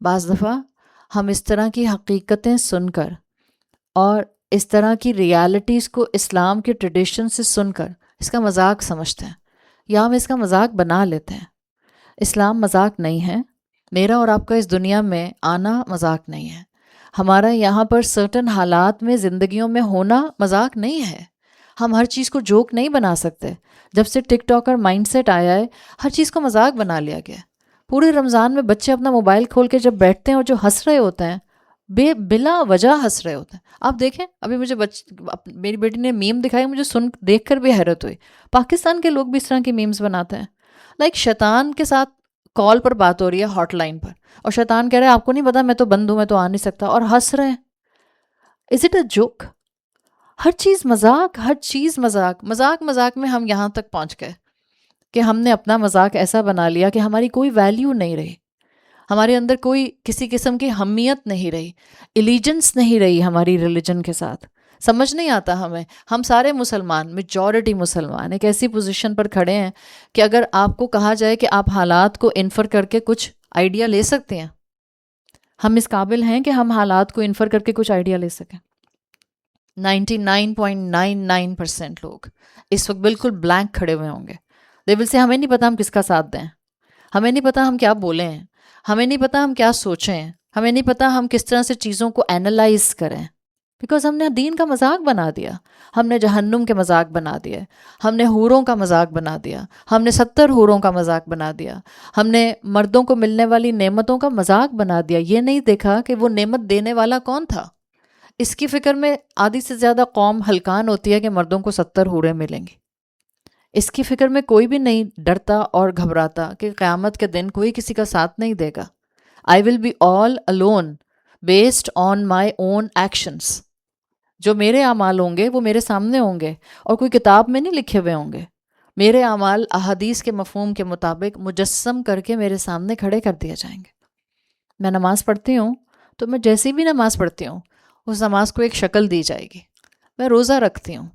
بعض دفعہ ہم اس طرح کی حقیقتیں سن کر اور اس طرح کی ریالٹیز کو اسلام کے ٹریڈیشن سے سن کر اس کا مذاق سمجھتے ہیں یا ہم اس کا مذاق بنا لیتے ہیں. اسلام مذاق نہیں ہے. میرا اور آپ کا اس دنیا میں آنا مذاق نہیں ہے. ہمارا یہاں پر سرٹن حالات میں زندگیوں میں ہونا مذاق نہیں ہے. ہم ہر چیز کو جوک نہیں بنا سکتے. جب سے ٹک ٹاک اور مائنڈ سیٹ آیا ہے ہر چیز کو مذاق بنا لیا گیا. پورے رمضان میں بچے اپنا موبائل کھول کے جب بیٹھتے ہیں اور جو ہنس رہے ہوتے ہیں بلا وجہ ہنس رہے ہوتے ہیں. آپ دیکھیں ابھی مجھے میری بیٹی نے میم دکھائی, مجھے دیکھ کر بھی حیرت ہوئی. پاکستان کے لوگ بھی اس طرح کی میمز بناتے ہیں. لائک شیطان کے ساتھ کال پر بات ہو رہی ہے, ہاٹ لائن پر, اور شیطان کہہ رہا ہے آپ کو نہیں پتا میں تو بند ہوں, میں تو آ نہیں سکتا, اور ہنس رہے ہیں. Is it a joke? ہر چیز مذاق, ہر چیز مذاق. مذاق میں ہم یہاں تک پہنچ گئے کہ ہم نے اپنا مذاق ایسا بنا لیا کہ ہماری کوئی ویلیو نہیں رہی, ہمارے اندر کوئی کسی قسم کی حمیت نہیں رہی, ایلیجنس نہیں رہی ہماری ریلیجن کے ساتھ. سمجھ نہیں آتا ہمیں. ہم سارے مسلمان, میجورٹی مسلمان ایک ایسی پوزیشن پر کھڑے ہیں کہ اگر آپ کو کہا جائے کہ آپ حالات کو انفر کر کے کچھ آئیڈیا لے سکتے ہیں, ہم اس قابل ہیں کہ ہم حالات کو انفر کر کے کچھ آئیڈیا لے سکیں. 99.99% لوگ اس وقت بالکل بلینک کھڑے ہوئے ہوں گے. دے ول سے ہمیں نہیں پتا ہم کس کا ساتھ دیں, ہمیں نہیں پتا ہم کیا بولیں ہیں, ہمیں نہیں پتا ہم کیا سوچیں, ہمیں نہیں پتا ہم کس طرح سے چیزوں کو اینالائز کریں, بیکاز ہم نے دین کا مذاق بنا دیا, ہم نے جہنم کے مذاق بنا دیا, ہم نے حوروں کا مذاق بنا دیا, ہم نے 70 حوروں کا مذاق بنا دیا, ہم نے مردوں کو ملنے والی نعمتوں کا مذاق بنا دیا. یہ نہیں دیکھا کہ وہ نعمت دینے والا کون تھا. اس کی فکر میں آدھی سے زیادہ قوم ہلکان ہوتی ہے کہ مردوں کو 70 حوریں ملیں گی. اس کی فکر میں کوئی بھی نہیں ڈرتا اور گھبراتا کہ قیامت کے دن کوئی کسی کا ساتھ نہیں دے گا. I will be all alone based on my own actions. جو میرے اعمال ہوں گے وہ میرے سامنے ہوں گے اور کوئی کتاب میں نہیں لکھے ہوئے ہوں گے. میرے اعمال احادیث کے مفہوم کے مطابق مجسم کر کے میرے سامنے کھڑے کر دیے جائیں گے. میں نماز پڑھتی ہوں تو میں جیسی بھی نماز پڑھتی ہوں اس نماز کو ایک شکل دی جائے گی. میں روزہ رکھتی ہوں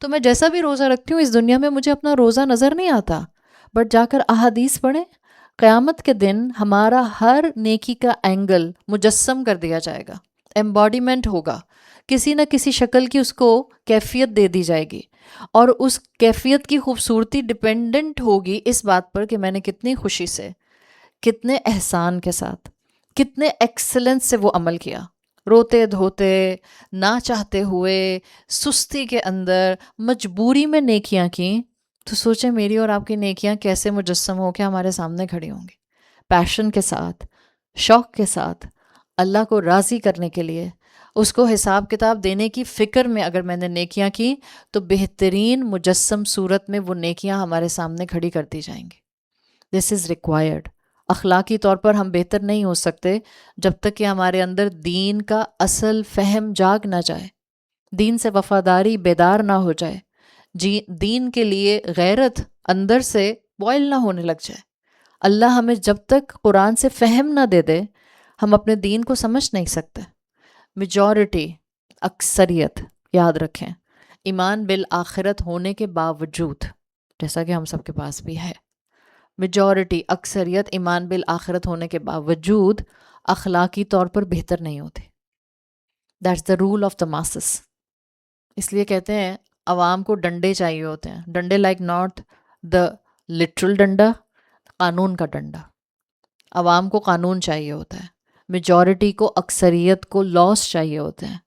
تو میں جیسا بھی روزہ رکھتی ہوں اس دنیا میں مجھے اپنا روزہ نظر نہیں آتا, بٹ جا کر احادیث پڑھیں, قیامت کے دن ہمارا ہر نیکی کا اینگل مجسم کر دیا جائے گا, ایمباڈیمنٹ ہوگا, کسی نہ کسی شکل کی اس کو کیفیت دے دی جائے گی, اور اس کیفیت کی خوبصورتی ڈپینڈنٹ ہوگی اس بات پر کہ میں نے کتنی خوشی سے, کتنے احسان کے ساتھ, کتنے ایکسلنس سے وہ عمل کیا, روتے دھوتے, نہ چاہتے ہوئے, سستی کے اندر, مجبوری میں نیکیاں کیں. تو سوچیں میری اور آپ کی نیکیاں کیسے مجسم ہو کے ہمارے سامنے کھڑی ہوں گی, پیشن کے ساتھ, شوق کے ساتھ, اللہ کو راضی کرنے کے لیے, اس کو حساب کتاب دینے کی فکر میں اگر میں نے نیکیاں کی تو بہترین مجسم صورت میں وہ نیکیاں ہمارے سامنے کھڑی کر دی جائیں گی. دس از ریکوائرڈ. اخلاقی طور پر ہم بہتر نہیں ہو سکتے جب تک کہ ہمارے اندر دین کا اصل فہم جاگ نہ جائے, دین سے وفاداری بیدار نہ ہو جائے, دین کے لیے غیرت اندر سے بوائل نہ ہونے لگ جائے. اللہ ہمیں جب تک قرآن سے فہم نہ دے دے ہم اپنے دین کو سمجھ نہیں سکتے. میجورٹی, اکثریت, یاد رکھیں, ایمان بالآخرت ہونے کے باوجود, جیسا کہ ہم سب کے پاس بھی ہے, میجورٹی, اکثریت ایمان بالآخرت ہونے کے باوجود اخلاقی طور پر بہتر نہیں ہوتے. That's the rule of the masses. اس لیے کہتے ہیں عوام کو ڈنڈے چاہیے ہوتے ہیں, ڈنڈے لائک ناٹ دا لٹرل ڈنڈا, قانون کا ڈنڈا. عوام کو قانون چاہیے ہوتا ہے, میجورٹی کو, اکثریت کو لاس چاہیے ہوتے ہیں,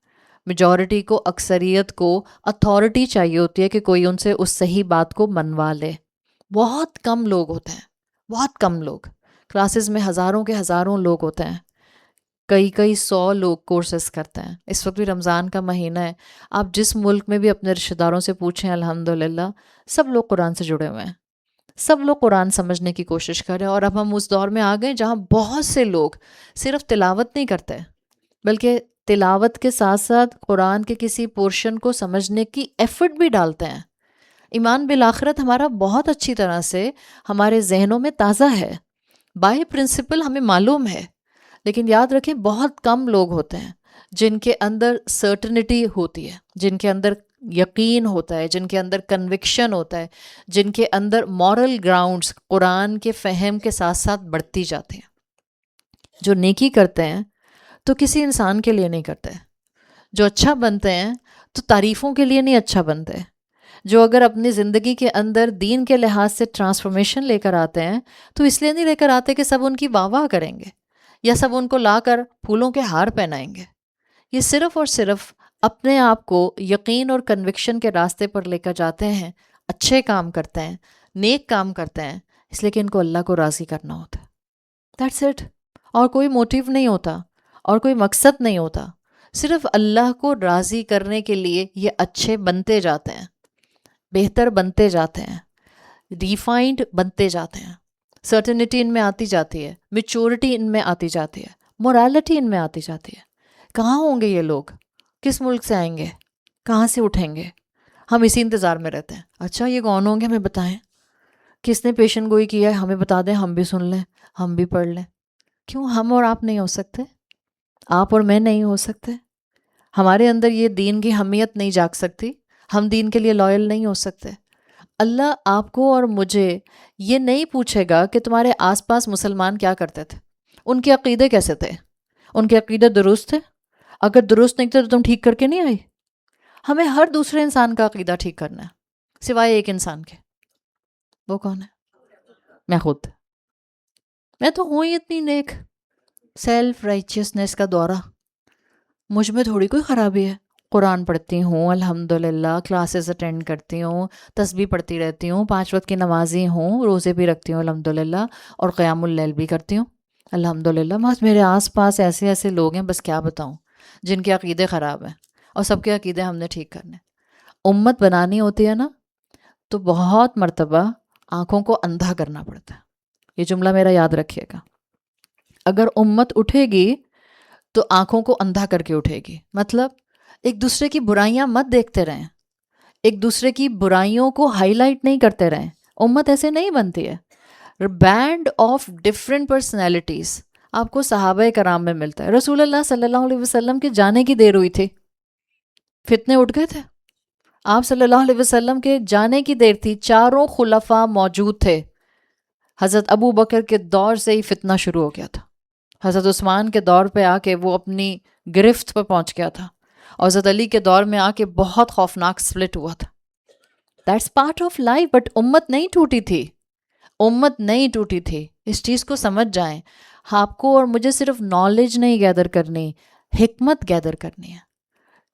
میجورٹی کو, اکثریت کو اتھارٹی چاہیے ہوتی ہے کہ کوئی ان سے اس صحیح بات کو منوا لے. بہت کم لوگ ہوتے ہیں, بہت کم لوگ. کلاسز میں ہزاروں کے ہزاروں لوگ ہوتے ہیں, کئی 100 لوگ کورسز کرتے ہیں. اس وقت بھی رمضان کا مہینہ ہے, آپ جس ملک میں بھی اپنے رشتہ داروں سے پوچھیں الحمدللہ سب لوگ قرآن سے جڑے ہوئے ہیں, سب لوگ قرآن سمجھنے کی کوشش کر رہے ہیں. اور اب ہم اس دور میں آ گئے جہاں بہت سے لوگ صرف تلاوت نہیں کرتے بلکہ تلاوت کے ساتھ ساتھ قرآن کے کسی پورشن کو سمجھنے کی ایفرٹ بھی ڈالتے ہیں. ایمان بالآخرت ہمارا بہت اچھی طرح سے ہمارے ذہنوں میں تازہ ہے, بائی پرنسپل ہمیں معلوم ہے, لیکن یاد رکھیں بہت کم لوگ ہوتے ہیں جن کے اندر سرٹنٹی ہوتی ہے, جن کے اندر یقین ہوتا ہے, جن کے اندر کنوکشن ہوتا ہے, جن کے اندر مورل گراؤنڈز قرآن کے فہم کے ساتھ ساتھ بڑھتی جاتے ہیں. جو نیکی کرتے ہیں تو کسی انسان کے لیے نہیں کرتے، جو اچھا بنتے ہیں تو تعریفوں کے لیے نہیں اچھا بنتے، جو اگر اپنی زندگی کے اندر دین کے لحاظ سے ٹرانسفارمیشن لے کر آتے ہیں تو اس لیے نہیں لے کر آتے کہ سب ان کی واہ واہ کریں گے یا سب ان کو لا کر پھولوں کے ہار پہنائیں گے. یہ صرف اور صرف اپنے آپ کو یقین اور کنوکشن کے راستے پر لے کر جاتے ہیں، اچھے کام کرتے ہیں، نیک کام کرتے ہیں، اس لیے کہ ان کو اللہ کو راضی کرنا ہوتا ہے. That's it. اور کوئی موٹیو نہیں ہوتا اور کوئی مقصد نہیں ہوتا، صرف اللہ کو راضی کرنے کے لیے یہ اچھے بنتے جاتے ہیں، بہتر بنتے جاتے ہیں، ریفائنڈ بنتے جاتے ہیں، سرٹنٹی ان میں آتی جاتی ہے، میچورٹی ان میں آتی جاتی ہے، مورالٹی ان میں آتی جاتی ہے. کہاں ہوں گے یہ لوگ؟ کس ملک سے آئیں گے؟ کہاں سے اٹھیں گے؟ ہم اسی انتظار میں رہتے ہیں. اچھا یہ کون ہوں گے ہمیں بتائیں، کس نے پیشن گوئی کیا ہے ہمیں بتا دیں، ہم بھی سن لیں، ہم بھی پڑھ لیں. کیوں ہم اور آپ نہیں ہو سکتے؟ آپ اور میں نہیں ہو سکتے؟ ہمارے اندر یہ دین کی حمیت نہیں جاگ سکتی؟ ہم دین کے لیے لائل نہیں ہو سکتے؟ اللہ آپ کو اور مجھے یہ نہیں پوچھے گا کہ تمہارے آس پاس مسلمان کیا کرتے تھے، ان کے عقیدے کیسے تھے، ان کے عقیدے درست تھے؟ اگر درست نہیں تھے تو تم ٹھیک کر کے نہیں آئی. ہمیں ہر دوسرے انسان کا عقیدہ ٹھیک کرنا ہے سوائے ایک انسان کے. وہ کون ہے؟ میں خود. میں تو ہوں ہی اتنی نیک. سیلف رائچیسنس کا دورہ مجھ میں تھوڑی کوئی خرابی ہے. قرآن پڑھتی ہوں الحمدللہ، کلاسز اٹینڈ کرتی ہوں، تسبیح پڑھتی رہتی ہوں، 5 وقت کی نمازی ہوں، روزے بھی رکھتی ہوں الحمدللہ، اور قیام اللیل بھی کرتی ہوں الحمدللہ. بس میرے آس پاس ایسے ایسے لوگ ہیں، بس کیا بتاؤں، جن کے عقیدے خراب ہیں، اور سب کے عقیدے ہم نے ٹھیک کرنے. امت بنانی ہوتی ہے نا تو بہت مرتبہ آنکھوں کو اندھا کرنا پڑتا ہے. یہ جملہ میرا یاد رکھیے گا. اگر امت اٹھے گی تو آنکھوں کو اندھا کر کے اٹھے گی. مطلب ایک دوسرے کی برائیاں مت دیکھتے رہیں، ایک دوسرے کی برائیوں کو ہائی لائٹ نہیں کرتے رہیں. امت ایسے نہیں بنتی ہے. بینڈ آف ڈفرینٹ پرسنالٹیز آپ کو صحابہ کرام میں ملتا ہے. رسول اللہ صلی اللہ علیہ وسلم کے جانے کی دیر ہوئی تھی، فتنے اٹھ گئے تھے. آپ صلی اللہ علیہ وسلم کے جانے کی دیر تھی، چاروں خلفاء موجود تھے. حضرت ابو بکر کے دور سے ہی فتنہ شروع ہو گیا تھا. حضرت عثمان کے دور پہ آ کے وہ اپنی گرفت پہ پہنچ گیا تھا، اور حضرت علی کے دور میں آ کے بہت خوفناک سپلٹ ہوا تھا. That's part of life. But امت نہیں ٹوٹی تھی، امت نہیں ٹوٹی تھی. اس چیز کو سمجھ جائیں. آپ کو اور مجھے صرف نالج نہیں گیدر کرنی، حکمت گیدر کرنی ہے.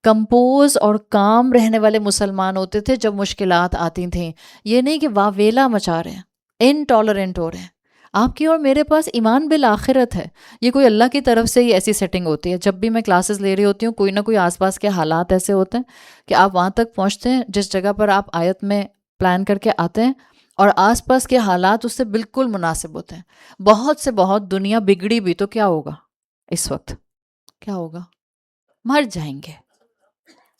کمپوز اور کام رہنے والے مسلمان ہوتے تھے جب مشکلات آتی تھیں. یہ نہیں کہ واویلا مچا رہے ہیں، انٹالرنٹ ہو رہے ہیں. آپ کی اور میرے پاس ایمان بالآخرت ہے. یہ کوئی اللہ کی طرف سے ہی ایسی سیٹنگ ہوتی ہے. جب بھی میں کلاسز لے رہی ہوتی ہوں کوئی نہ کوئی آس پاس کے حالات ایسے ہوتے ہیں کہ آپ وہاں تک پہنچتے ہیں جس جگہ پر آپ آیت میں پلان کر کے آتے ہیں، اور آس پاس کے حالات اس سے بالکل مناسب ہوتے ہیں. بہت سے بہت دنیا بگڑی بھی تو کیا ہوگا؟ اس وقت کیا ہوگا؟ مر جائیں گے.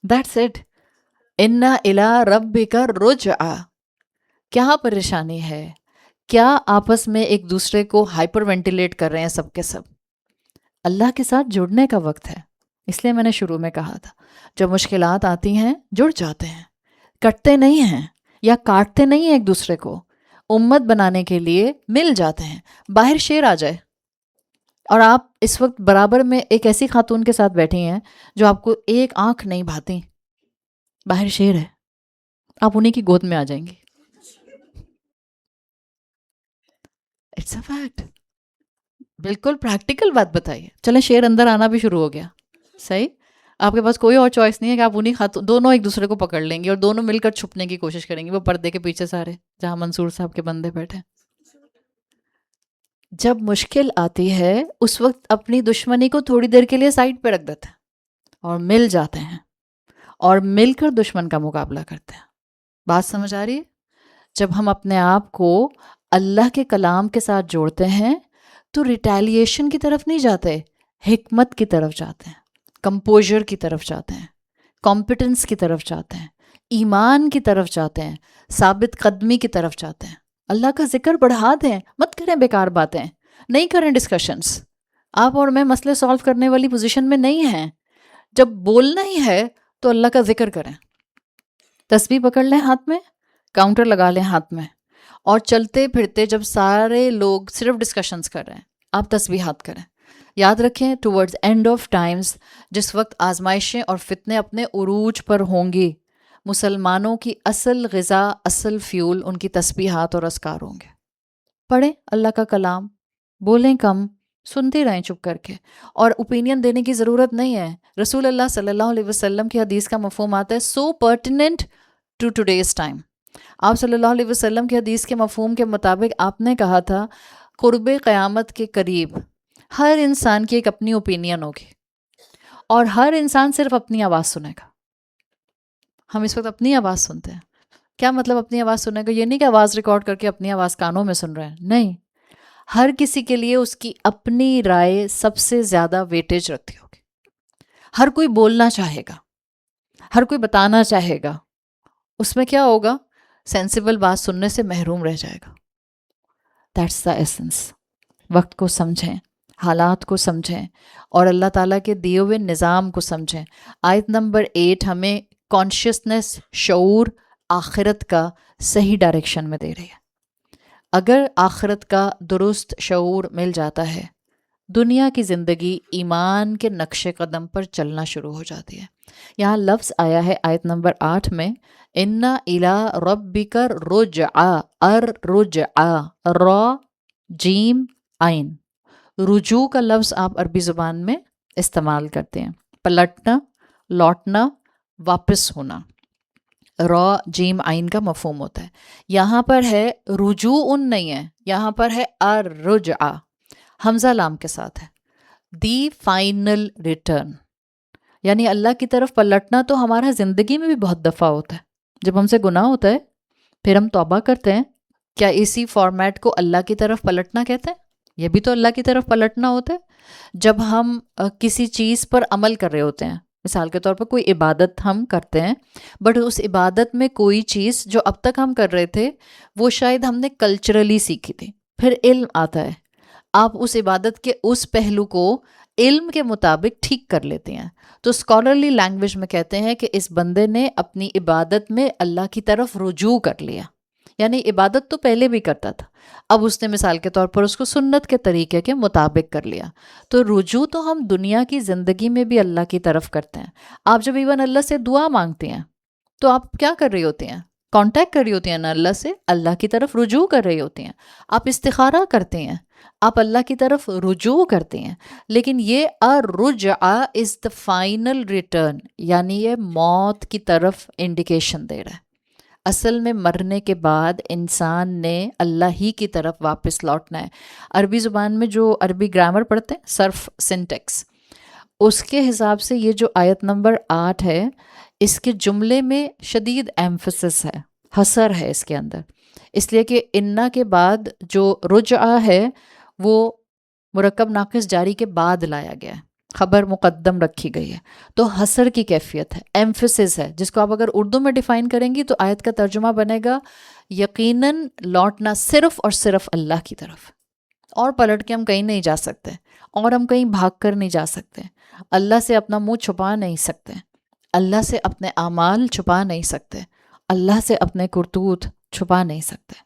That's it. اِنَّ إِلَىٰ رَبِّكَ الرُّجْعَىٰ. کیا پریشانی ہے؟ کیا آپس میں ایک دوسرے کو ہائپر وینٹیلیٹ کر رہے ہیں سب کے سب؟ اللہ کے ساتھ جڑنے کا وقت ہے. اس لیے میں نے شروع میں کہا تھا جب مشکلات آتی ہیں جڑ جاتے ہیں، کٹتے نہیں ہیں یا کاٹتے نہیں ہیں ایک دوسرے کو. امت بنانے کے لیے مل جاتے ہیں. باہر شیر آ جائے اور آپ اس وقت برابر میں ایک ایسی خاتون کے ساتھ بیٹھی ہیں جو آپ کو ایک آنکھ نہیں بھاتی، باہر شیر ہے، آپ انہیں کی گود میں آ جائیں گی. It's a fact. بالکل پریکٹیکل بات بتائیے. چلیں شیر اندر آنا بھی شروع ہو گیا، صحیح. آپ کے پاس کوئی اور چوائس نہیں ہے کہ آپ انہیں دونوں ایک دوسرے کو پکڑ لیں گے اور دونوں مل کر چھپنے کی کوشش کریں گے وہ پردے کے پیچھے سارے جہاں منصور صاحب کے بندے بیٹھے. جب مشکل آتی ہے اس وقت اپنی دشمنی کو تھوڑی دیر کے لیے سائڈ پہ رکھ دیتے ہیں اور مل جاتے ہیں اور مل کر دشمن کا مقابلہ کرتے ہیں. بات سمجھ آ رہی ہے؟ جب ہم اپنے آپ کو اللہ کے کلام کے ساتھ جوڑتے ہیں تو ریٹیلیشن کی طرف نہیں جاتے، حکمت کی طرف جاتے ہیں، کمپوزر کی طرف جاتے ہیں، کمپٹنس کی طرف جاتے ہیں، ایمان کی طرف جاتے ہیں، ثابت قدمی کی طرف جاتے ہیں. اللہ کا ذکر بڑھا دیں، مت کریں بیکار باتیں، نہیں کریں ڈسکشنز. آپ اور میں مسئلے سالو کرنے والی پوزیشن میں نہیں ہیں. جب بولنا ہی ہے تو اللہ کا ذکر کریں. تسبیح پکڑ لیں ہاتھ میں، کاؤنٹر لگا لیں ہاتھ میں، اور چلتے پھرتے جب سارے لوگ صرف ڈسکشنز کر رہے ہیں آپ تسبیحات کریں. یاد رکھیں ٹورڈز اینڈ آف ٹائمز جس وقت آزمائشیں اور فتنے اپنے عروج پر ہوں گی، مسلمانوں کی اصل غذا، اصل فیول ان کی تسبیحات اور اذکار ہوں گے۔ پڑھیں اللہ کا کلام، بولیں کم، سنتے رہیں چپ کر کے، اور اوپینین دینے کی ضرورت نہیں ہے۔ رسول اللہ صلی اللہ علیہ وسلم کی حدیث کا مفہوم آتا ہے سو پرٹیننٹ ٹو ٹوڈیز ٹائم۔ آپ صلی اللہ علیہ وسلم کی حدیث کے مفہوم کے مطابق آپ نے کہا تھا قرب قیامت کے قریب ہر انسان کی ایک اپنی اوپینین ہوگی اور ہر انسان صرف اپنی آواز سنے گا۔ ہم اس وقت اپنی آواز سنتے ہیں۔ کیا مطلب اپنی آواز سننے کا؟ یہ نہیں کہ آواز ریکارڈ کر کے اپنی آواز کانوں میں سن رہے ہیں، نہیں، ہر کسی کے لیے اس کی اپنی رائے سب سے زیادہ ویٹیج رکھتی ہوگی۔ ہر کوئی بولنا چاہے گا، ہر کوئی بتانا چاہے گا، اس میں کیا ہوگا؟ سینسیبل بات سننے سے محروم رہ جائے گا۔ That's the essence. وقت کو سمجھیں، حالات کو سمجھیں اور اللہ تعالیٰ کے دیے ہوئے نظام کو سمجھیں۔ آیت نمبر 8 ہمیں کانشیسنس، شعور آخرت کا صحیح ڈائریکشن میں دے رہی ہے۔ اگر آخرت کا درست شعور مل جاتا ہے، دنیا کی زندگی ایمان کے نقش قدم پر چلنا شروع ہو جاتی ہے۔ یہاں لفظ آیا ہے آیت نمبر 8 میں اِنَّ إِلَىٰ رَبِّكَ الرُّجْعَىٰ، الرُّجْعَىٰ، را جیم عین، رجوع کا لفظ آپ عربی زبان میں استعمال کرتے ہیں، پلٹنا، لوٹنا، واپس ہونا، را جیم عین کا مفہوم ہوتا ہے۔ یہاں پر ہے رجوع نہیں ہے، یہاں پر ہے الرجعہ، حمزہ لام کے ساتھ ہے، دی فائنل ریٹرن، یعنی اللہ کی طرف پلٹنا تو ہمارا زندگی میں بھی بہت دفعہ ہوتا ہے۔ جب ہم سے گناہ ہوتا ہے پھر ہم توبہ کرتے ہیں، کیا اسی فارمیٹ کو اللہ کی طرف پلٹنا کہتے ہیں؟ یہ بھی تو اللہ کی طرف پلٹنا ہوتا ہے۔ جب ہم کسی چیز پر عمل کر رہے ہوتے ہیں، مثال کے طور پر کوئی عبادت ہم کرتے ہیں، بٹ اس عبادت میں کوئی چیز جو اب تک ہم کر رہے تھے وہ شاید ہم نے کلچرلی سیکھی تھی، پھر علم آتا ہے، آپ اس عبادت کے اس پہلو کو علم کے مطابق ٹھیک کر لیتے ہیں، تو اسکالرلی لینگویج میں کہتے ہیں کہ اس بندے نے اپنی عبادت میں اللہ کی طرف رجوع کر لیا، یعنی عبادت تو پہلے بھی کرتا تھا، اب اس نے مثال کے طور پر اس کو سنت کے طریقے کے مطابق کر لیا۔ تو رجوع تو ہم دنیا کی زندگی میں بھی اللہ کی طرف کرتے ہیں۔ آپ جب ایون اللہ سے دعا مانگتے ہیں تو آپ کیا کر رہی ہوتی ہیں؟ کانٹیکٹ کر رہی ہوتی ہیں نا اللہ سے، اللہ کی طرف رجوع کر رہی ہوتی ہیں۔ آپ استخارہ کرتے ہیں، آپ اللہ کی طرف رجوع کرتے ہیں، لیکن یہ الرجعہ از دا فائنل ریٹرن، یعنی یہ موت کی طرف انڈیکیشن دے رہا ہے۔ اصل میں مرنے کے بعد انسان نے اللہ ہی کی طرف واپس لوٹنا ہے۔ عربی زبان میں جو عربی گرامر پڑھتے ہیں، صرف سنٹیکس، اس کے حساب سے یہ جو آیت نمبر 8 ہے، اس کے جملے میں شدید ایمفسس ہے، حصر ہے اس کے اندر، اس لیے کہ انا کے بعد جو رجعہ ہے وہ مرکب ناقص جاری کے بعد لایا گیا ہے، خبر مقدم رکھی گئی ہے، تو حصر کی کیفیت ہے، ایمفسس ہے، جس کو آپ اگر اردو میں ڈیفائن کریں گی تو آیت کا ترجمہ بنے گا یقیناً لوٹنا صرف اور صرف اللہ کی طرف، اور پلٹ کے ہم کہیں نہیں جا سکتے، اور ہم کہیں بھاگ کر نہیں جا سکتے، اللہ سے اپنا منہ چھپا نہیں سکتے، اللہ سے اپنے اعمال چھپا نہیں سکتے، اللہ سے اپنے کرتوت چھپا نہیں سکتے۔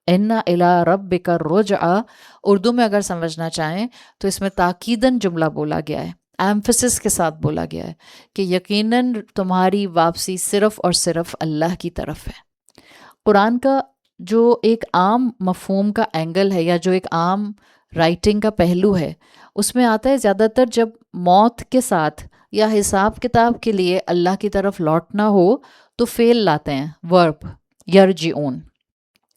اِنَّ إِلَىٰ رَبِّكَ الرُّجْعَىٰ، اردو میں اگر سمجھنا چاہیں تو اس میں تاکیداً جملہ بولا گیا ہے، ایمفسس کے ساتھ بولا گیا ہے کہ یقیناً تمہاری واپسی صرف اور صرف اللہ کی طرف ہے۔ قرآن کا جو ایک عام مفہوم کا اینگل ہے، یا جو ایک عام رائٹنگ کا پہلو ہے، اس میں آتا ہے زیادہ تر جب موت کے ساتھ یا حساب کتاب کے لیے اللہ کی طرف لوٹنا ہو تو فعل لاتے ہیں، ورب، یرجعون،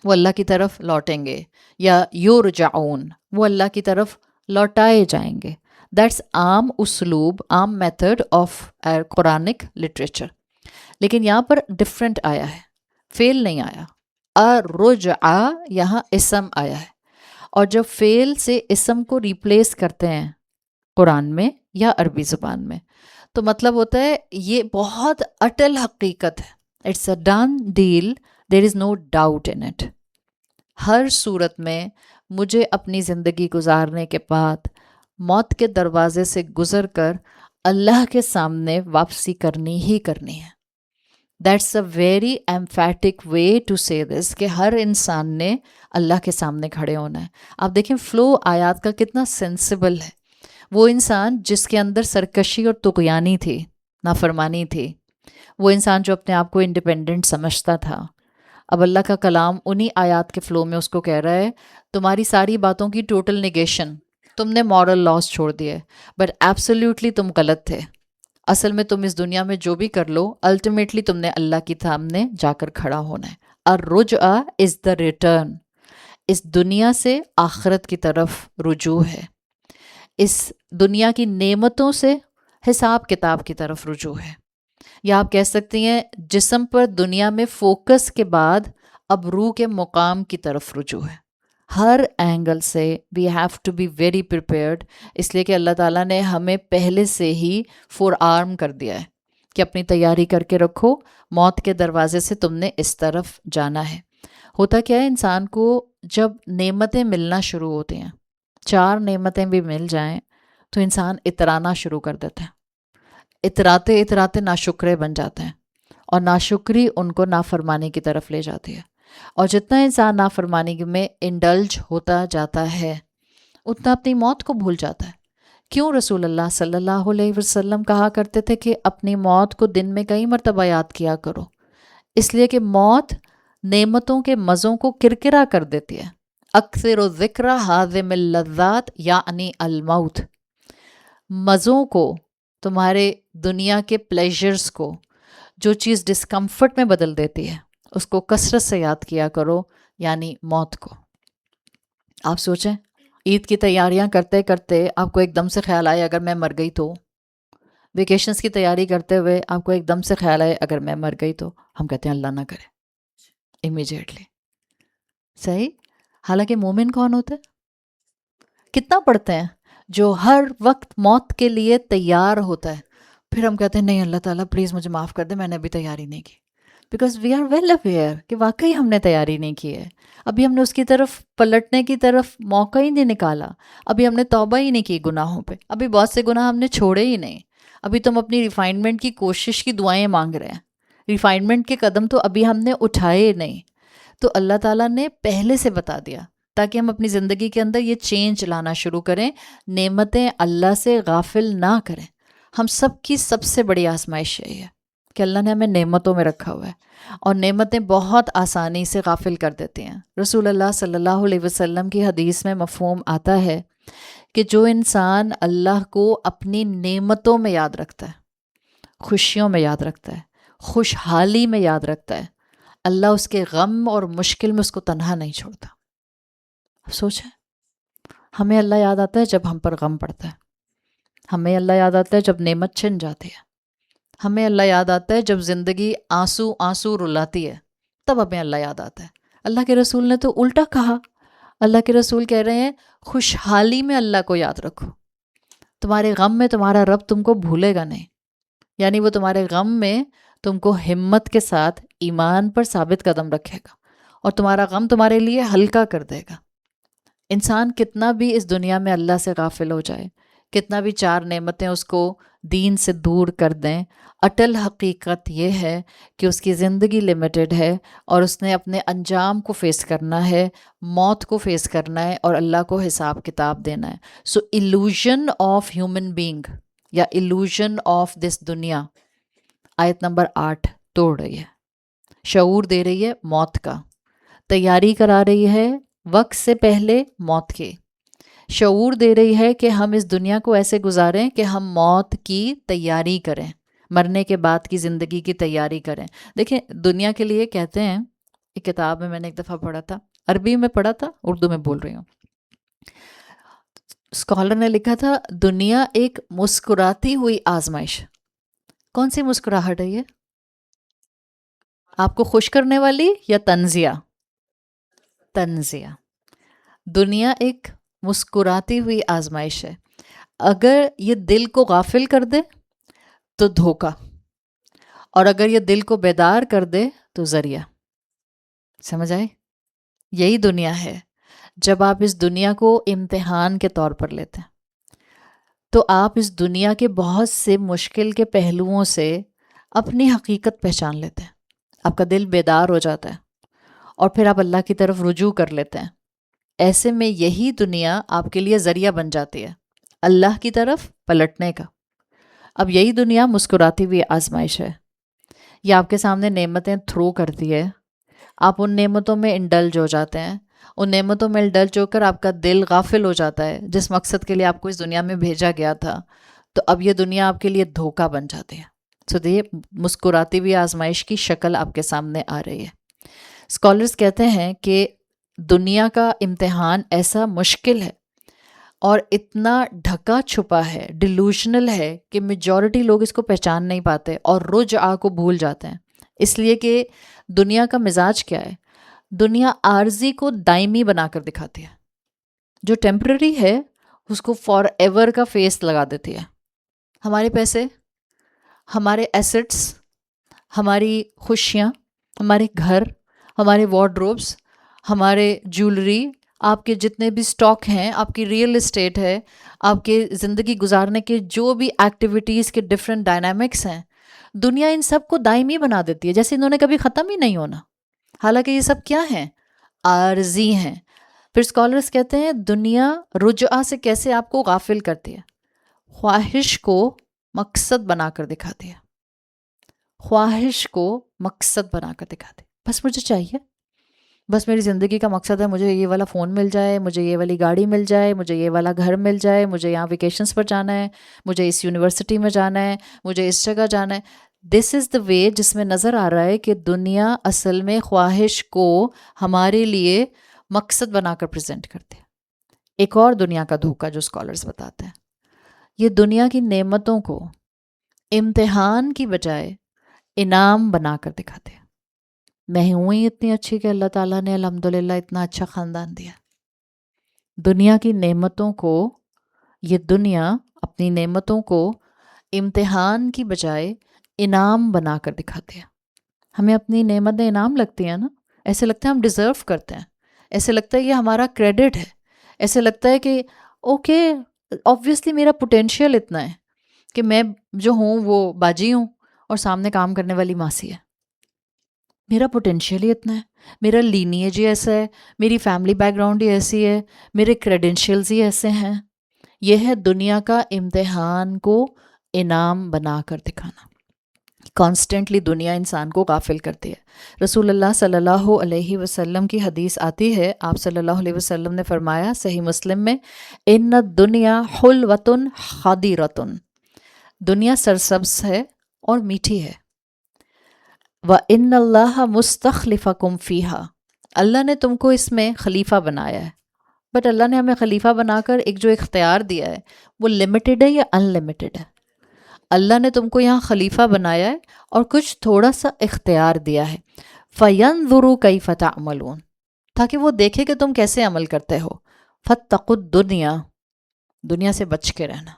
وہ اللہ کی طرف لوٹیں گے، یا یرجعون، وہ اللہ کی طرف لوٹائے جائیں گے۔ دیٹس عام اسلوب، عام میتھڈ آف قرآنک لٹریچر، لیکن یہاں پر ڈفرینٹ آیا ہے، فعل نہیں آیا، الرجعہ یہاں اسم آیا ہے، اور جب فعل سے اسم کو ریپلیس کرتے ہیں قرآن میں یا عربی زبان میں تو مطلب ہوتا ہے یہ بہت اٹل حقیقت ہے، it's a done deal, there is no doubt in it. ہر صورت میں مجھے اپنی زندگی گزارنے کے بعد موت کے دروازے سے گزر کر اللہ کے سامنے واپسی کرنی ہی کرنی ہے۔ That's a very emphatic way to say this, کہ ہر انسان نے اللہ کے سامنے کھڑے ہونا ہے۔ آپ دیکھیں فلو آیات کا کتنا سینسیبل ہے، وہ انسان جس کے اندر سرکشی اور طغیانی تھی، نافرمانی تھی، وہ انسان جو اپنے آپ کو انڈیپینڈنٹ سمجھتا تھا، اب اللہ کا کلام انہی آیات کے فلو میں اس کو کہہ رہا ہے تمہاری ساری باتوں کی ٹوٹل نیگیشن، تم نے مورل لاس چھوڑ دیے، بٹ ایبسلیوٹلی تم غلط تھے. اصل میں تم اس دنیا میں جو بھی کر لو الٹیمیٹلی تم نے اللہ کی سامنے جا کر کھڑا ہونا ہے. الرجعہ از دا ریٹرن. اس دنیا سے آخرت کی طرف رجوع ہے، اس دنیا کی نعمتوں سے حساب کتاب کی طرف رجوع ہے. یا آپ کہہ سکتی ہیں جسم پر دنیا میں فوکس کے بعد اب روح کے مقام کی طرف رجوع ہے. ہر اینگل سے we have to be very prepared, اس لیے کہ اللہ تعالیٰ نے ہمیں پہلے سے ہی فور آرم کر دیا ہے کہ اپنی تیاری کر کے رکھو، موت کے دروازے سے تم نے اس طرف جانا ہے. ہوتا کیا ہے، انسان کو جب نعمتیں ملنا شروع ہوتی ہیں، 4 نعمتیں بھی مل جائیں تو انسان اترانا شروع کر دیتا ہے. اتراتے اتراتے ناشکرے بن جاتے ہیں، اور ناشکری ان کو نافرمانی کی طرف لے جاتی ہے. اور جتنا انسان نافرمانی میں انڈلج ہوتا جاتا ہے اتنا اپنی موت کو بھول جاتا ہے. کیوں رسول اللہ صلی اللہ علیہ وسلم کہا کرتے تھے کہ اپنی موت کو دن میں کئی مرتبہ یاد کیا کرو؟ اس لیے کہ موت نعمتوں کے مزوں کو کرکرا کر دیتی ہے. اکثر و ذکر حاضم اللذات یعنی الموت. مزوں کو، تمہارے دنیا کے پلیجرز کو، جو چیز ڈسکمفرٹ میں بدل دیتی ہے اس کو کثرت سے یاد کیا کرو، یعنی موت کو. آپ سوچیں عید کی تیاریاں کرتے کرتے آپ کو ایک دم سے خیال آئے اگر میں مر گئی تو. ویکیشنز کی تیاری کرتے ہوئے آپ کو ایک دم سے خیال آئے اگر میں مر گئی تو. ہم کہتے ہیں اللہ نہ کرے، امیجیٹلی. صحیح. حالانکہ مومن کون ہوتا ہے؟ کتنا پڑھتے ہیں جو ہر وقت موت کے لیے تیار ہوتا ہے، پھر ہم کہتے ہیں نہیں اللہ تعالیٰ پلیز مجھے معاف کر دے، میں نے ابھی تیاری نہیں کی. Because we are well aware کہ واقعی ہم نے تیاری نہیں کی ہے، ابھی ہم نے اس کی طرف پلٹنے کی طرف موقع ہی نہیں نکالا، ابھی ہم نے توبہ ہی نہیں کی گناہوں پہ، ابھی بہت سے گناہ ہم نے چھوڑے ہی نہیں. ابھی تم اپنی ریفائنمنٹ کی کوشش کی دعائیں مانگ رہے ہیں، ریفائنمنٹ کے قدم تو ابھی ہم نے اٹھائے نہیں. تو اللہ تعالیٰ نے پہلے سے بتا دیا تاکہ ہم اپنی زندگی کے اندر یہ چینج لانا شروع کریں، نعمتیں اللہ سے غافل نہ کریں. ہم سب کی سب سے بڑی آزمائش یہی ہے کہ اللہ نے ہمیں نعمتوں میں رکھا ہوا ہے، اور نعمتیں بہت آسانی سے غافل کر دیتی ہیں. رسول اللہ صلی اللہ علیہ وسلم کی حدیث میں مفہوم آتا ہے کہ جو انسان اللہ کو اپنی نعمتوں میں یاد رکھتا ہے، خوشیوں میں یاد رکھتا ہے، خوشحالی میں یاد رکھتا ہے، اللہ اس کے غم اور مشکل میں اس کو تنہا نہیں چھوڑتا. اب سوچیں، ہمیں اللہ یاد آتا ہے جب ہم پر غم پڑتا ہے، ہمیں اللہ یاد آتا ہے جب نعمت چھن جاتی ہے، ہمیں اللہ یاد آتا ہے جب زندگی آنسو آنسو رلاتی ہے، تب ہمیں اللہ یاد آتا ہے. اللہ کے رسول نے تو الٹا کہا. اللہ کے رسول کہہ رہے ہیں خوشحالی میں اللہ کو یاد رکھو، تمہارے غم میں تمہارا رب تم کو بھولے گا نہیں. یعنی وہ تمہارے غم میں تم کو ہمت کے ساتھ ایمان پر ثابت قدم رکھے گا، اور تمہارا غم تمہارے لیے ہلکا کر دے گا. انسان کتنا بھی اس دنیا میں اللہ سے غافل ہو جائے، کتنا بھی 4 نعمتیں اس کو دین سے دور کر دیں، اٹل حقیقت یہ ہے کہ اس کی زندگی لمیٹڈ ہے، اور اس نے اپنے انجام کو فیس کرنا ہے، موت کو فیس کرنا ہے، اور اللہ کو حساب کتاب دینا ہے. سو illusion آف ہیومن بینگ یا illusion آف دس دنیا آیت نمبر 8 توڑ رہی ہے. شعور دے رہی ہے موت کا، تیاری کرا رہی ہے وقت سے پہلے موت کی، شعور دے رہی ہے کہ ہم اس دنیا کو ایسے گزاریں کہ ہم موت کی تیاری کریں، مرنے کے بعد کی زندگی کی تیاری کریں. دیکھیں دنیا کے لیے کہتے ہیں، ایک کتاب میں نے ایک دفعہ پڑھا تھا، عربی میں پڑھا تھا، اردو میں بول رہی ہوں. اسکالر نے لکھا تھا دنیا ایک مسکراتی ہوئی آزمائش. کون سی مسکراہٹ ہے یہ؟ آپ کو خوش کرنے والی یا تنزیہ؟ تنزیہ. دنیا ایک مسکراتی ہوئی آزمائش ہے. اگر یہ دل کو غافل کر دے تو دھوکا، اور اگر یہ دل کو بیدار کر دے تو ذریعہ. سمجھ آئے؟ یہی دنیا ہے. جب آپ اس دنیا کو امتحان کے طور پر لیتے ہیں تو آپ اس دنیا کے بہت سے مشکل کے پہلوؤں سے اپنی حقیقت پہچان لیتے ہیں، آپ کا دل بیدار ہو جاتا ہے، اور پھر آپ اللہ کی طرف رجوع کر لیتے ہیں. ایسے میں یہی دنیا آپ کے لیے ذریعہ بن جاتی ہے. اللہ کی طرف پلٹنے کا۔ اب یہی دنیا مسکراتی ہوئی آزمائش ہے، یہ آپ کے سامنے نعمتیں تھرو کرتی ہے، آپ ان نعمتوں میں انڈلج ہو جاتے ہیں، ان نعمتوں میں انڈلج ہو کر آپ کا دل غافل ہو جاتا ہے جس مقصد کے لیے آپ کو اس دنیا میں بھیجا گیا تھا، تو اب یہ دنیا آپ کے لیے دھوکہ بن جاتی ہے۔ سو یہ مسکراتی ہوئی آزمائش کی شکل آپ کے سامنے آ رہی ہے۔ اسکالرز کہتے ہیں کہ دنیا کا امتحان ایسا مشکل ہے اور اتنا ڈھکا چھپا ہے، ڈیلوژنل ہے، کہ میجورٹی لوگ اس کو پہچان نہیں پاتے اور رجعہ کو بھول جاتے ہیں، اس لیے کہ دنیا کا مزاج کیا ہے؟ دنیا عارضی کو دائمی بنا کر دکھاتی ہے، جو ٹیمپرری ہے اس کو فار ایور کا فیس لگا دیتی ہے۔ ہمارے پیسے، ہمارے ایسٹس، ہماری خوشیاں، ہمارے گھر، ہمارے وارڈروبس، ہمارے جولری، آپ کے جتنے بھی سٹاک ہیں، آپ کی ریئل اسٹیٹ ہے، آپ کے زندگی گزارنے کے جو بھی ایکٹیویٹیز کے ڈفرینٹ ڈائنامکس ہیں، دنیا ان سب کو دائمی بنا دیتی ہے، جیسے انہوں نے کبھی ختم ہی نہیں ہونا، حالانکہ یہ سب کیا ہیں؟ عارضی ہیں۔ پھر اسکالرس کہتے ہیں دنیا رجعہ سے کیسے آپ کو غافل کرتی ہے، خواہش کو مقصد بنا کر دکھاتی ہے، خواہش کو مقصد بنا کر دکھاتی ہے۔ بس مجھے چاہیے، بس میری زندگی کا مقصد ہے مجھے یہ والا فون مل جائے، مجھے یہ والی گاڑی مل جائے، مجھے یہ والا گھر مل جائے، مجھے یہاں ویکیشنز پر جانا ہے، مجھے اس یونیورسٹی میں جانا ہے، مجھے اس جگہ جانا ہے۔ دس از دا وے جس میں نظر آ رہا ہے کہ دنیا اصل میں خواہش کو ہمارے لیے مقصد بنا کر پریزنٹ کرتے ہیں۔ ایک اور دنیا کا دھوکہ جو اسکالرز بتاتے ہیں، یہ دنیا کی نعمتوں کو امتحان کی بجائے انعام بنا کر دکھاتے ہیں۔ میں ہوں ہی اتنی اچھی کہ اللہ تعالیٰ نے الحمدللہ اتنا اچھا خاندان دیا۔ دنیا کی نعمتوں کو، یہ دنیا اپنی نعمتوں کو امتحان کی بجائے انعام بنا کر دکھاتے ہیں۔ ہمیں اپنی نعمتیں انعام لگتی ہیں نا، ایسے لگتا ہے ہم ڈیزرو کرتے ہیں، ایسے لگتا ہے یہ ہمارا کریڈٹ ہے، ایسے لگتا ہے کہ اوکے آبویسلی میرا پوٹینشیل اتنا ہے کہ میں جو ہوں وہ باجی ہوں اور سامنے کام کرنے والی ماسی ہے، میرا پوٹینشیل ہی اتنا ہے، میرا لینیج ہی ایسا ہے، میری فیملی بیک گراؤنڈ ہی ایسی ہے، میرے کریڈینشیلز ہی ایسے ہیں۔ یہ ہے دنیا کا امتحان کو انعام بنا کر دکھانا۔ کانسٹنٹلی دنیا انسان کو غافل کرتی ہے۔ رسول اللہ صلی اللہ علیہ وسلم کی حدیث آتی ہے، آپ صلی اللہ علیہ وسلم نے فرمایا صحیح مسلم میں، ان الدنیا حلوۃ خادرۃ، دنیا سرسبز ہے اور میٹھی ہے، وَإِنَّ اللَّهَ مُسْتَخْلِفَكُمْ فِيهَا، اللہ نے تم کو اس میں خلیفہ بنایا ہے، بٹ اللہ نے ہمیں خلیفہ بنا کر ایک جو اختیار دیا ہے وہ لمیٹڈ ہے یا ان لمیٹڈ ہے؟ اللہ نے تم کو یہاں خلیفہ بنایا ہے اور کچھ تھوڑا سا اختیار دیا ہے، فَيَنْظُرُوا كَيْفَ تَعْمَلُونَ، تاکہ وہ دیکھے کہ تم کیسے عمل کرتے ہو۔ فَاتَّقُوا الدُّنْيَا، دنیا سے بچ کے رہنا،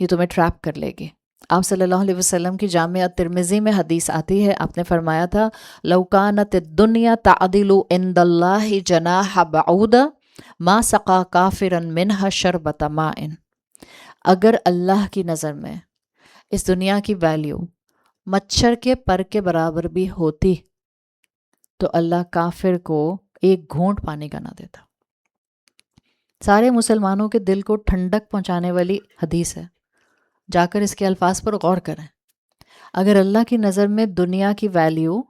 یہ تمہیں ٹریپ کر لے گی۔ آپ صلی اللہ علیہ وسلم کی جامعہ ترمذی میں حدیث آتی ہے، آپ نے فرمایا تھا لو کانت الدنیا تعدل عند اللہ جناح بعوضہ ما سقا کافرا منها شربۃ ماء، اگر اللہ کی نظر میں اس دنیا کی ویلیو مچھر کے پر کے برابر بھی ہوتی تو اللہ کافر کو ایک گھونٹ پانی کا نہ دیتا۔ سارے مسلمانوں کے دل کو ٹھنڈک پہنچانے والی حدیث ہے، جا کر اس کے الفاظ پر غور کریں۔ اگر اللہ کی نظر میں دنیا کی ویلیو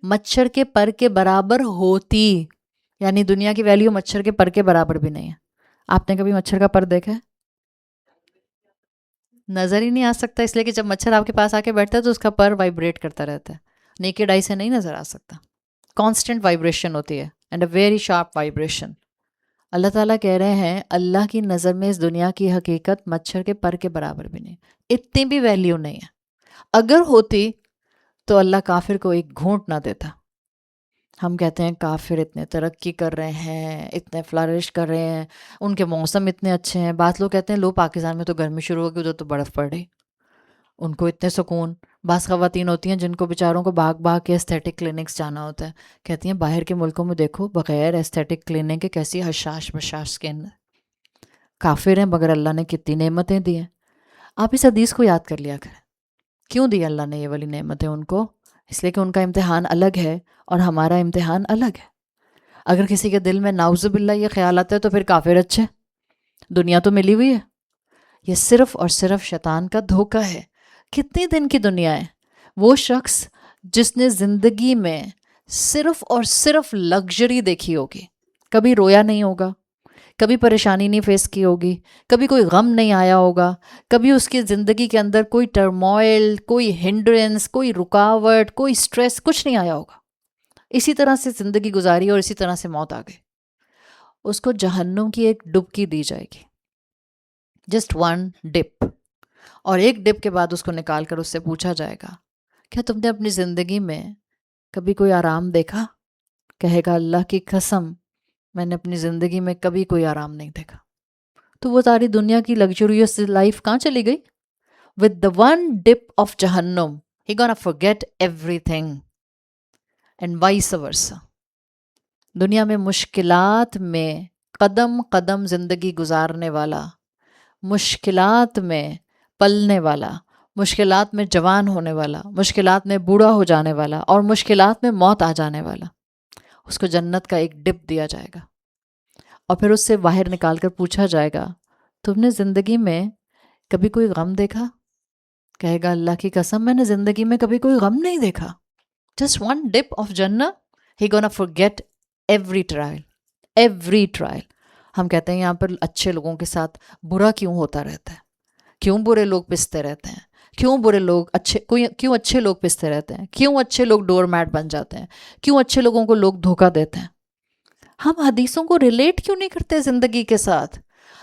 مچھر کے پر کے برابر ہوتی، یعنی دنیا کی ویلیو مچھر کے پر کے برابر بھی نہیں ہے۔ آپ نے کبھی مچھر کا پر دیکھا ہے؟ نظر ہی نہیں آ سکتا، اس لیے کہ جب مچھر آپ کے پاس آ کے بیٹھتا ہے تو اس کا پر وائبریٹ کرتا رہتا ہے، نیکڈ آئی سے نہیں نظر آ سکتا، کانسٹنٹ وائبریشن ہوتی ہے، and a very sharp vibration. اللہ تعالیٰ کہہ رہے ہیں اللہ کی نظر میں اس دنیا کی حقیقت مچھر کے پر کے برابر بھی نہیں، اتنی بھی ویلیو نہیں ہے۔ اگر ہوتی تو اللہ کافر کو ایک گھونٹ نہ دیتا۔ ہم کہتے ہیں کافر اتنے ترقی کر رہے ہیں، اتنے فلرش کر رہے ہیں، ان کے موسم اتنے اچھے ہیں، بعض لوگ کہتے ہیں لو پاکستان میں تو گرمی شروع ہوگی، ادھر تو برف پڑ رہی، ان کو اتنے سکون۔ بعض خواتین ہوتی ہیں جن کو بیچاروں کو بھاگ بھاگ کے ایستھیٹک کلینکس جانا ہوتا ہے، کہتی ہیں باہر کے ملکوں میں دیکھو بغیر ایستھیٹک کلینک کے کیسی حشاش بشاش سکن ہے۔ کافر ہیں مگر اللہ نے کتنی نعمتیں دی ہیں۔ آپ اس حدیث کو یاد کر لیا کریں، کیوں دی اللہ نے یہ والی نعمتیں ان کو؟ اس لیے کہ ان کا امتحان الگ ہے اور ہمارا امتحان الگ ہے۔ اگر کسی کے دل میں نعوذ باللہ یہ خیال آتا ہے تو پھر کافر اچھے، دنیا تو ملی ہوئی ہے، یہ صرف اور صرف شیطان کا دھوکہ ہے. کتنے دن کی دنیا ہے؟ وہ شخص جس نے زندگی میں صرف اور صرف لگژری دیکھی ہوگی، کبھی رویا نہیں ہوگا، کبھی پریشانی نہیں فیس کی ہوگی، کبھی کوئی غم نہیں آیا ہوگا، کبھی اس کی زندگی کے اندر کوئی ٹرموائل، کوئی ہنڈرنس، کوئی رکاوٹ، کوئی سٹریس، کچھ نہیں آیا ہوگا. اسی طرح سے زندگی گزاری اور اسی طرح سے موت آ گئی. اس کو جہنم کی ایک ڈبکی دی جائے گی، جسٹ ون ڈپ. اور ایک ڈپ کے بعد اس کو نکال کر اس سے پوچھا جائے گا کیا تم نے اپنی زندگی میں کبھی کوئی آرام دیکھا؟ کہے گا اللہ کی قسم میں نے اپنی زندگی میں کبھی کوئی آرام نہیں دیکھا. تو وہ ساری دنیا کی لگژریس لائف کہاں چلی گئی؟ With the one dip of جہنم ہی گونا forget everything and vice versa. دنیا میں مشکلات میں قدم قدم زندگی گزارنے والا، مشکلات میں پلنے والا، مشکلات میں جوان ہونے والا، مشکلات میں بوڑھا ہو جانے والا اور مشکلات میں موت آ جانے والا، اس کو جنت کا ایک ڈپ دیا جائے گا اور پھر اس سے باہر نکال کر پوچھا جائے گا تم نے زندگی میں کبھی کوئی غم دیکھا؟ کہے گا اللہ کی قسم میں نے زندگی میں کبھی کوئی غم نہیں دیکھا. جسٹ ون ڈپ آف جنہ ہی گونا forget every trial, every trial. ہم کہتے ہیں یہاں پر اچھے لوگوں کے ساتھ برا کیوں ہوتا رہتا ہے؟ کیوں برے لوگ پستے رہتے ہیں؟ کیوں برے لوگ کیوں اچھے لوگ پستے رہتے ہیں؟ کیوں اچھے لوگ ڈور میٹ بن جاتے ہیں؟ کیوں اچھے لوگوں کو لوگ دھوکہ دیتے ہیں؟ ہم حدیثوں کو ریلیٹ کیوں نہیں کرتے زندگی کے ساتھ؟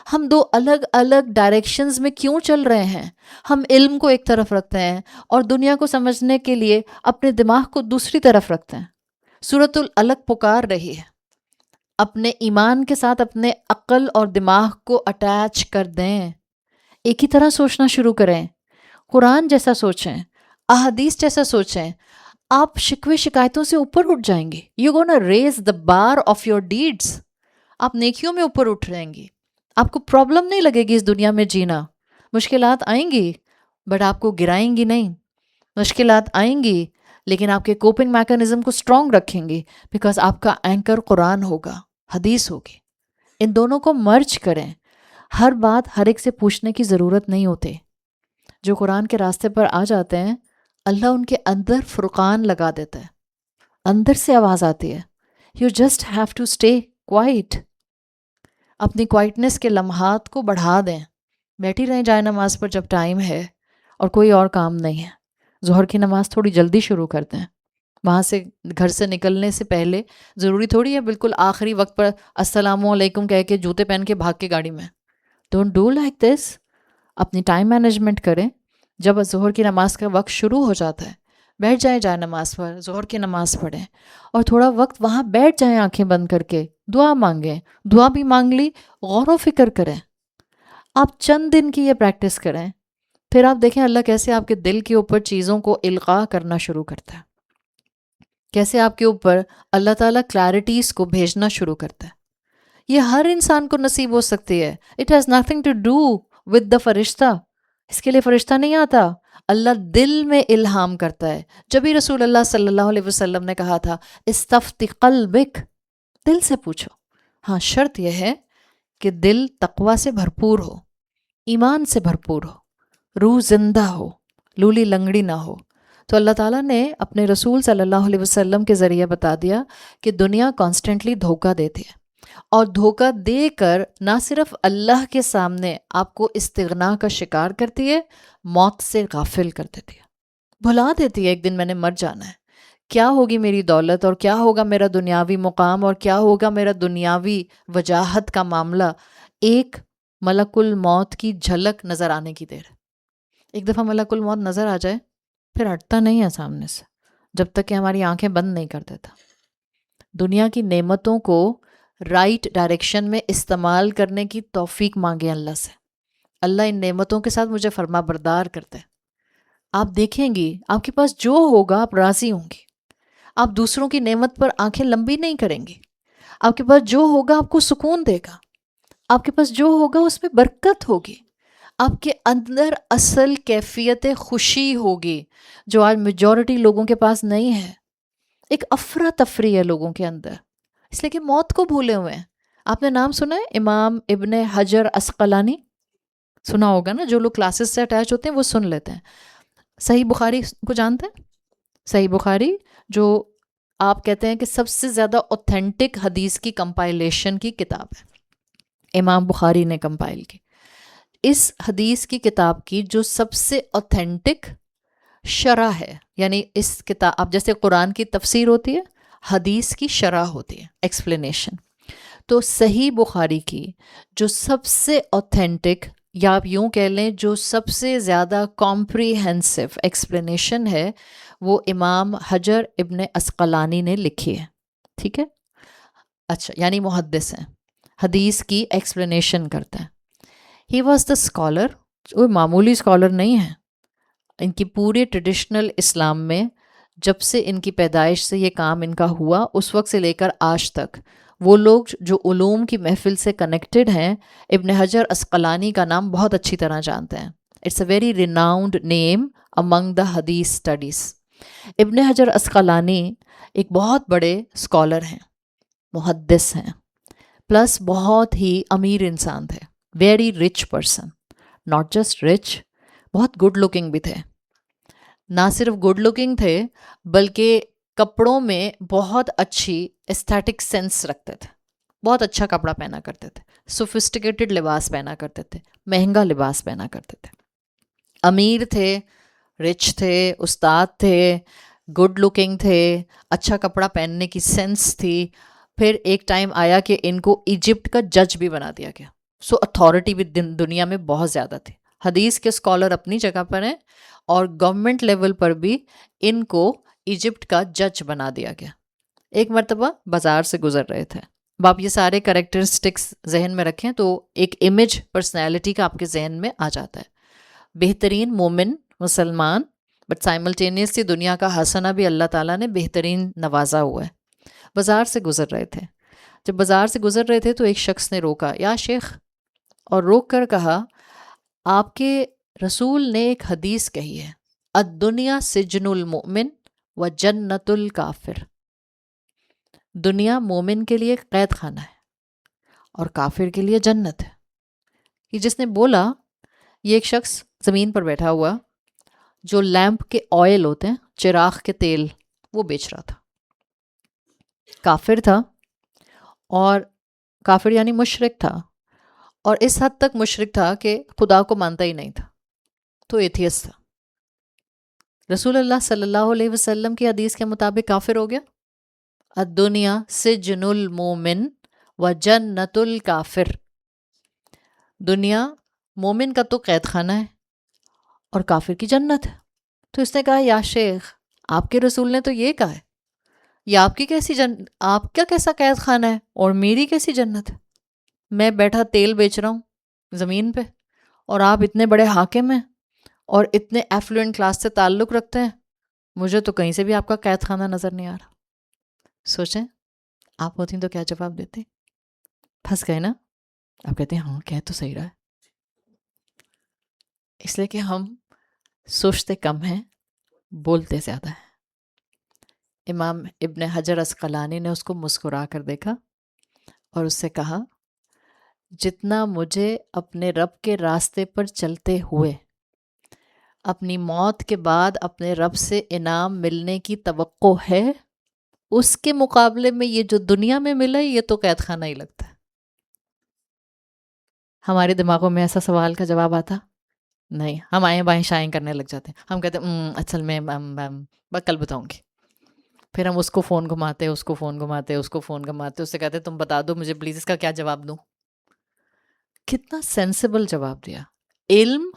ہم دو الگ الگ ڈائریکشنز میں کیوں چل رہے ہیں؟ ہم علم کو ایک طرف رکھتے ہیں اور دنیا کو سمجھنے کے لیے اپنے دماغ کو دوسری طرف رکھتے ہیں. سورۃ العلق پکار رہی ہے اپنے ایمان کے ساتھ اپنے عقل اور دماغ کو اٹیچ کر دیں، ایک ہی طرح سوچنا شروع کریں، قرآن جیسا سوچیں، احادیث جیسا سوچیں. آپ شکوے شکایتوں سے اوپر اٹھ جائیں گے. You gonna raise the bar of your deeds. آپ نیکیوں میں اوپر اٹھ رہیں گی. آپ کو پرابلم نہیں لگے گی اس دنیا میں جینا. مشکلات آئیں گی بٹ آپ کو گرائیں گی نہیں. مشکلات آئیں گی لیکن آپ کے کوپنگ میکانزم کو اسٹرانگ رکھیں گی بیکاز آپ کا اینکر قرآن ہوگا، حدیث ہوگی. ان دونوں کو مرج کریں. ہر بات ہر ایک سے پوچھنے کی ضرورت نہیں ہوتی. جو قرآن کے راستے پر آ جاتے ہیں اللہ ان کے اندر فرقان لگا دیتا ہے، اندر سے آواز آتی ہے. You just have to stay quiet. اپنی کوائٹنس کے لمحات کو بڑھا دیں. بیٹھی رہیں جائے نماز پر جب ٹائم ہے اور کوئی اور کام نہیں ہے. ظہر کی نماز تھوڑی جلدی شروع کرتے ہیں. وہاں سے گھر سے نکلنے سے پہلے ضروری تھوڑی ہے بالکل آخری وقت پر السلام علیکم کہہ کے جوتے پہن کے بھاگ کے گاڑی میں. Don't do like this. اپنی ٹائم مینجمنٹ کریں. جب ظہر کی نماز کا وقت شروع ہو جاتا ہے بیٹھ جائیں جائے نماز پر، ظہر کی نماز پڑھیں اور تھوڑا وقت وہاں بیٹھ جائیں آنکھیں بند کر کے، دعا مانگیں. دعا بھی مانگ لی، غور و فکر کریں. آپ چند دن کی یہ پریکٹس کریں پھر آپ دیکھیں اللہ کیسے آپ کے دل کے اوپر چیزوں کو القاء کرنا شروع کرتا ہے، کیسے آپ کے اوپر اللہ تعالیٰ کلیرٹیز کو بھیجنا شروع کرتا ہے. یہ ہر انسان کو نصیب ہو سکتی ہے. It has nothing to do with the فرشتہ. اس کے لیے فرشتہ نہیں آتا. اللہ دل میں الہام کرتا ہے. جب ہی رسول اللہ صلی اللہ علیہ وسلم نے کہا تھا استفتی قلبک، دل سے پوچھو. ہاں شرط یہ ہے کہ دل تقوی سے بھرپور ہو، ایمان سے بھرپور ہو، روح زندہ ہو، لولی لنگڑی نہ ہو. تو اللہ تعالیٰ نے اپنے رسول صلی اللہ علیہ وسلم کے ذریعے بتا دیا کہ دنیا کانسٹنٹلی دھوکہ دیتی ہے اور دھوکہ دے کر نہ صرف اللہ کے سامنے آپ کو استغنا کا شکار کرتی ہے، موت سے غافل کر دیتی ہے، بھلا دیتی ہے ایک دن میں نے مر جانا ہے. کیا ہوگی میری دولت اور کیا ہوگا میرا دنیاوی مقام اور کیا ہوگا میرا دنیاوی وجاہت کا معاملہ. ایک ملک الموت کی جھلک نظر آنے کی دیر. ایک دفعہ ملک الموت نظر آ جائے پھر ہٹتا نہیں ہے سامنے سے جب تک کہ ہماری آنکھیں بند نہیں کر دیتا. دنیا کی نعمتوں کو رائٹ ڈائریکشن میں استعمال کرنے کی توفیق مانگے اللہ سے. اللہ ان نعمتوں کے ساتھ مجھے فرما بردار کرتے ہیں. آپ دیکھیں گی آپ کے پاس جو ہوگا آپ راضی ہوں گی. آپ دوسروں کی نعمت پر آنکھیں لمبی نہیں کریں گی. آپ کے پاس جو ہوگا آپ کو سکون دے گا. آپ کے پاس جو ہوگا اس میں برکت ہوگی. آپ کے اندر اصل کیفیت خوشی ہوگی جو آج میجورٹی لوگوں کے پاس نہیں ہے. ایک افراتفری ہے لوگوں کے اندر اس لیے کہ موت کو بھولے ہوئے ہیں. آپ نے نام سنا ہے امام ابن حجر عسقلانی؟ سنا ہوگا نا، جو لوگ کلاسز سے اٹیچ ہوتے ہیں وہ سن لیتے ہیں. صحیح بخاری کو جانتے ہیں؟ صحیح بخاری جو آپ کہتے ہیں کہ سب سے زیادہ اوتھینٹک حدیث کی کمپائلیشن کی کتاب ہے، امام بخاری نے کمپائل کی. اس حدیث کی کتاب کی جو سب سے اوتھینٹک شرح ہے، یعنی اس کتاب، اب جیسے قرآن کی تفسیر ہوتی ہے، حدیث کی شرح ہوتی ہے، ایکسپلینیشن. تو صحیح بخاری کی جو سب سے اوتھینٹک، یا آپ یوں کہہ لیں جو سب سے زیادہ کمپریہنسو ایکسپلینیشن ہے، وہ امام حجر ابن عسقلانی نے لکھی ہے. ٹھیک ہے، اچھا، یعنی محدث ہیں، حدیث کی ایکسپلینیشن کرتا ہے. ہی واز دا اسکالر، وہ معمولی اسکالر نہیں ہے. ان کی پورے ٹریڈیشنل اسلام میں جب سے ان کی پیدائش سے یہ کام ان کا ہوا، اس وقت سے لے کر آج تک وہ لوگ جو علوم کی محفل سے کنیکٹڈ ہیں، ابن حجر عسقلانی کا نام بہت اچھی طرح جانتے ہیں. اٹس اے ویری ریناؤنڈ نیم امنگ دا حدیث اسٹڈیز. ابن حجر عسقلانی ایک بہت بڑے اسکالر ہیں، محدث ہیں، پلس بہت ہی امیر انسان تھے. Very rich person, not just rich, بہت گڈ لکنگ بھی تھے. نہ صرف گڈ لکنگ تھے بلکہ کپڑوں میں بہت اچھی ایستھیٹک سینس رکھتے تھے. بہت اچھا کپڑا پہنا کرتے تھے، سوفسٹیکیٹڈ لباس پہنا کرتے تھے، مہنگا لباس پہنا کرتے تھے. امیر تھے، رچ تھے، استاد تھے، گڈ لکنگ تھے، اچھا کپڑا پہننے کی سینس تھی. پھر ایک ٹائم آیا کہ ان کو ایجپٹ کا جج بھی بنا دیا گیا. سو اتھارٹی بھی دنیا میں بہت زیادہ تھی. حدیث کے اسکالر اپنی جگہ پر ہیں، اور گورنمنٹ لیول پر بھی ان کو ایجپٹ کا جج بنا دیا گیا. ایک مرتبہ بازار سے گزر رہے تھے. اب آپ یہ سارے کریکٹرسٹکس ذہن میں رکھیں تو ایک امیج پرسنالٹی کا آپ کے ذہن میں آ جاتا ہے. بہترین مومن مسلمان، بٹ سائملٹینیسلی دنیا کا حسنہ بھی اللہ تعالیٰ نے بہترین نوازا ہوا ہے. بازار سے گزر رہے تھے. جب بازار سے گزر رہے تھے تو ایک شخص نے روکا، یا شیخ، اور روک کر کہا، آپ کے رسول نے ایک حدیث کہی ہے، الدنیا سجن المؤمن و جنت الکافر. دنیا مومن کے لیے قید خانہ ہے اور کافر کے لیے جنت ہے. یہ جس نے بولا، یہ ایک شخص زمین پر بیٹھا ہوا جو لیمپ کے آئل ہوتے ہیں، چراغ کے تیل، وہ بیچ رہا تھا. کافر تھا، اور کافر یعنی مشرک تھا، اور اس حد تک مشرک تھا کہ خدا کو مانتا ہی نہیں تھا. تو ایتھیسٹ تھا. رسول اللہ صلی اللہ علیہ وسلم کی حدیث کے مطابق کافر ہو گیا. الدنیا سجن المومن و جنت الکافر. دنیا مومن کا تو قید خانہ ہے اور کافر کی جنت ہے. تو اس نے کہا، یا شیخ، آپ کے رسول نے تو یہ کہا ہے، یہ آپ کی کیسی آپ کا کیسا قید خانہ ہے اور میری کیسی جنت ہے؟ میں بیٹھا تیل بیچ رہا ہوں زمین پہ، اور آپ اتنے بڑے حاکم ہیں اور اتنے ایفلوئنٹ کلاس سے تعلق رکھتے ہیں، مجھے تو کہیں سے بھی آپ کا قید خانہ نظر نہیں آ رہا. سوچیں آپ ہوتی تو کیا جواب دیتے؟ پھنس گئے نا. آپ کہتے ہیں ہاں کہہ تو صحیح رہا ہے. اس لیے کہ ہم سوچتے کم ہیں، بولتے زیادہ ہیں. امام ابن حجر عسقلانی نے اس کو مسکرا کر دیکھا اور اس سے کہا، جتنا مجھے اپنے رب کے راستے پر چلتے ہوئے اپنی موت کے بعد اپنے رب سے انعام ملنے کی توقع ہے، اس کے مقابلے میں یہ جو دنیا میں ملا یہ تو قید خانہ ہی لگتا ہے. ہمارے دماغوں میں ایسا سوال کا جواب آتا نہیں. ہم آئیں بائیں شائیں کرنے لگ جاتے ہیں. ہم کہتے ہیں اصل میں میں کل بتاؤں گی. پھر ہم اس کو فون گھماتے، اس کو فون گھماتے، اس کو فون گھماتے، اس سے کہتے تم بتا دو مجھے پلیز اس کا کیا جواب دوں. کتنا سینسیبل جواب دیا. علم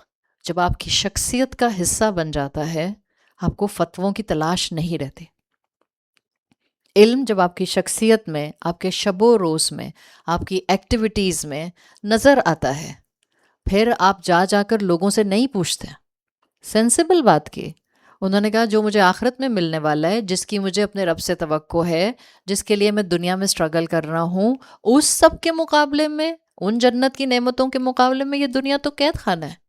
جب آپ کی شخصیت کا حصہ بن جاتا ہے، آپ کو فتووں کی تلاش نہیں رہتی. علم جب آپ کی شخصیت میں، آپ کے شب و روز میں، آپ کی ایکٹیویٹیز میں نظر آتا ہے، پھر آپ جا جا کر لوگوں سے نہیں پوچھتے. سینسیبل بات کی. انہوں نے کہا جو مجھے آخرت میں ملنے والا ہے، جس کی مجھے اپنے رب سے توقع ہے، جس کے لیے میں دنیا میں اسٹرگل کر رہا ہوں، اس سب کے مقابلے میں، ان جنت کی نعمتوں کے مقابلے میں یہ دنیا تو قید خانہ ہے.